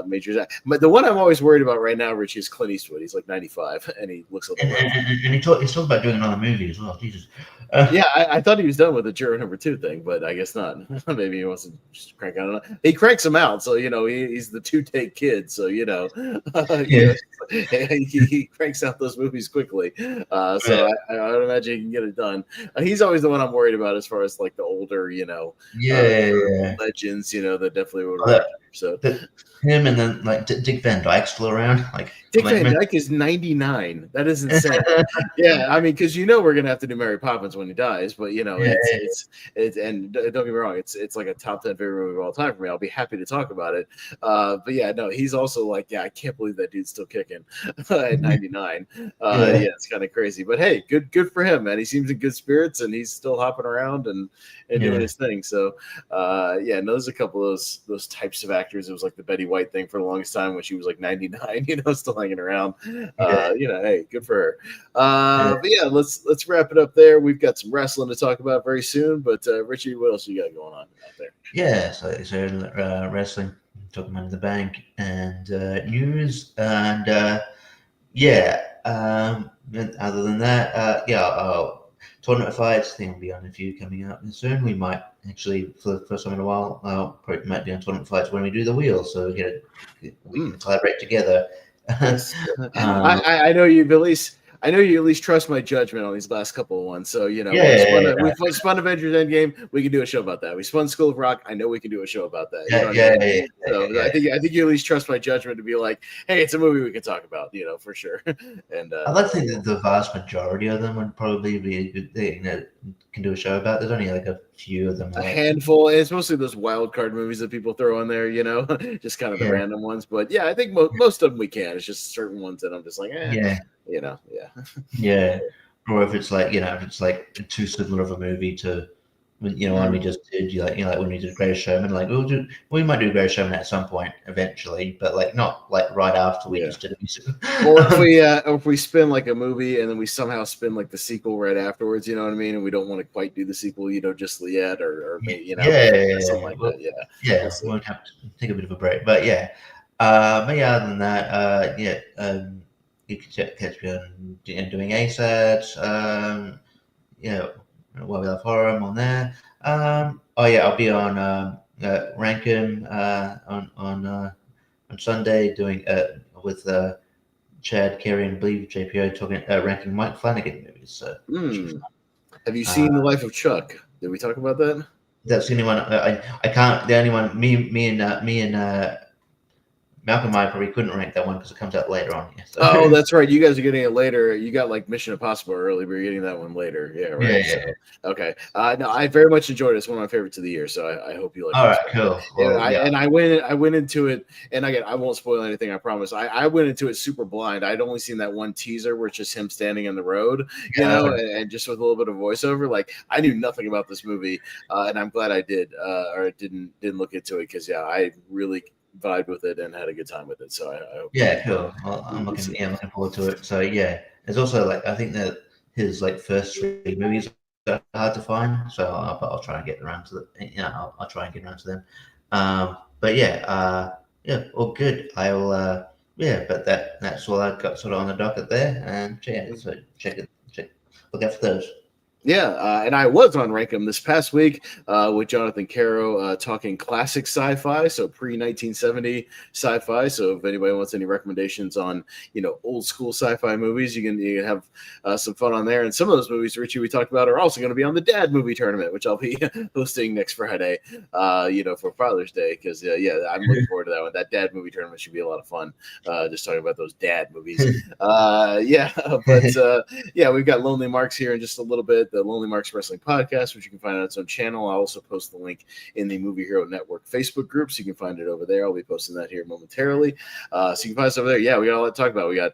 major. But the one I'm always worried about right now, Richie, is Clint Eastwood. He's like 95, and he looks like. And he's talking about doing another movie as well. Jesus. I thought he was done with the Juror Number 2 thing, but I guess not. Maybe he wants to just crank out. He cranks them out, so he's the 2-take kid. So it's he cranks out those movies quickly. So I would imagine he can get it done. He's always the one I'm worried about as far as like the older, legends, that definitely would work. So him and then like Dick Van Dyke's still around. Like Dick Van Dyke is 99. That is insane. Yeah, I mean, because we're gonna have to do Mary Poppins when he dies, but it's and don't get me wrong, it's like a top 10 favorite movie of all time for me. I'll be happy to talk about it. But yeah, no, he's also like, I can't believe that dude's still kicking at 99. It's kind of crazy, but hey, good for him, man. He seems in good spirits and he's still hopping around and doing his thing. So there's a couple of those types of actors. It was like the Betty White thing for the longest time when she was like 99, still hanging around. Hey, good for her. But yeah, let's wrap it up there. We've got some wrestling to talk about very soon, but Richie, what else you got going on out there? Yeah, so wrestling, talking Money in the Bank, and news, and other than that, tournament fights. I think we'll be on a few coming up soon. We might actually, for the first time in a while, probably might be on tournament fights when we do the wheel, so we can collaborate together. I know you at least trust my judgment on these last couple of ones. So we spun Avengers Endgame. We can do a show about that. We spun School of Rock. I know we can do a show about that. I think you at least trust my judgment to be like, hey, it's a movie we can talk about. For sure. And I'd like to think that the vast majority of them would probably be a good thing that can do a show about. There's only like a few of them. A handful. And it's mostly those wild card movies that people throw in there. Just kind of the random ones. But yeah, I think most of them we can. It's just certain ones that I'm just like, or if it's like too similar of a movie to one we just did, like when we did Greatest Showman, like we might do Greatest Showman at some point eventually, but like not like right after we just did it. Or if we spin like a movie and then we somehow spin like the sequel right afterwards, you know what I mean, and we don't want to quite do the sequel, just yet, or something like that. We'll have to take a bit of a break, but other than that, you can catch me on doing ASATs. While we have horror, I'm on there. I'll be on Rankin on Sunday doing with Chad, Kerry, and I believe JPO talking ranking Mike Flanagan movies. So, have you seen The Life of Chuck? Did we talk about that? That's the only one I can't. The only one me and Malcolm and I probably couldn't rank that one because it comes out later on. Yeah, so. Oh, that's right. You guys are getting it later. You got like Mission Impossible early, but you're getting that one later. Yeah, right. Yeah. So, okay. No, I very much enjoyed it. It's one of my favorites of the year. So I hope you like it. All right, cool. Well, I went into it, and again, I won't spoil anything, I promise. I went into it super blind. I'd only seen that one teaser where it's just him standing in the road, and just with a little bit of voiceover. Like, I knew nothing about this movie, and I'm glad I did, or didn't look into it because I really vibe with it and had a good time with it. So I hope. Yeah, cool. Well, I'm looking forward to it. So there's also I think that his first 3 movies are hard to find. So I'll try and get around to I'll try and get around to them. All good. I will. But that's all I've got sort of on the docket there. And so check look out for those. Yeah, and I was on Rankum this past week with Jonathan Caro talking classic sci-fi, so pre-1970 sci-fi. So if anybody wants any recommendations on, old school sci-fi movies, you can have some fun on there. And some of those movies, Richie, we talked about are also going to be on the Dad Movie Tournament, which I'll be hosting next Friday, for Father's Day. Because, I'm looking forward to that one. That Dad Movie Tournament should be a lot of fun, just talking about those dad movies. We've got Lonely Marks here in just a little bit. The Lonely Marks Wrestling Podcast, which you can find on its own channel. I'll also post the link in the Movie Hero Network Facebook group, so you can find it over there. I'll be posting that here momentarily. So you can find us over there. Yeah, we got a lot to talk about. We got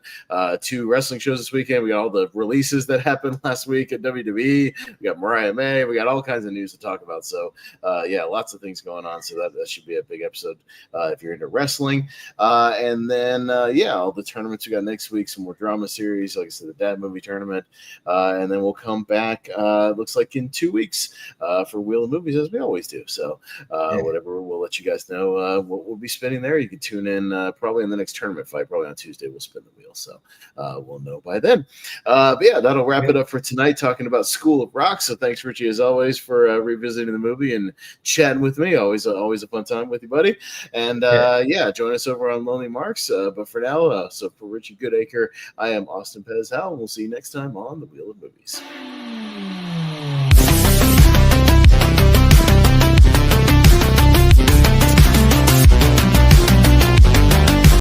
2 wrestling shows this weekend. We got all the releases that happened last week at WWE. We got Mariah May. We got all kinds of news to talk about. So, lots of things going on. So that should be a big episode if you're into wrestling. And then, all the tournaments we got next week, some more drama series, like I said, the Dad Movie Tournament. And then we'll come back looks like in 2 weeks for Wheel of Movies, as we always do. So whatever, we'll let you guys know what we'll be spinning there. You can tune in probably in the next tournament fight, probably on Tuesday. We'll spin the wheel, so we'll know by then. But yeah, that'll wrap it up for tonight, talking about School of Rock. So thanks, Richie, as always, for revisiting the movie and chatting with me. Always a fun time with you, buddy. And join us over on Lonely Marks. But for now, so for Richie Goodacre, I am Austin Pez Howell, and we'll see you next time on the Wheel of Movies.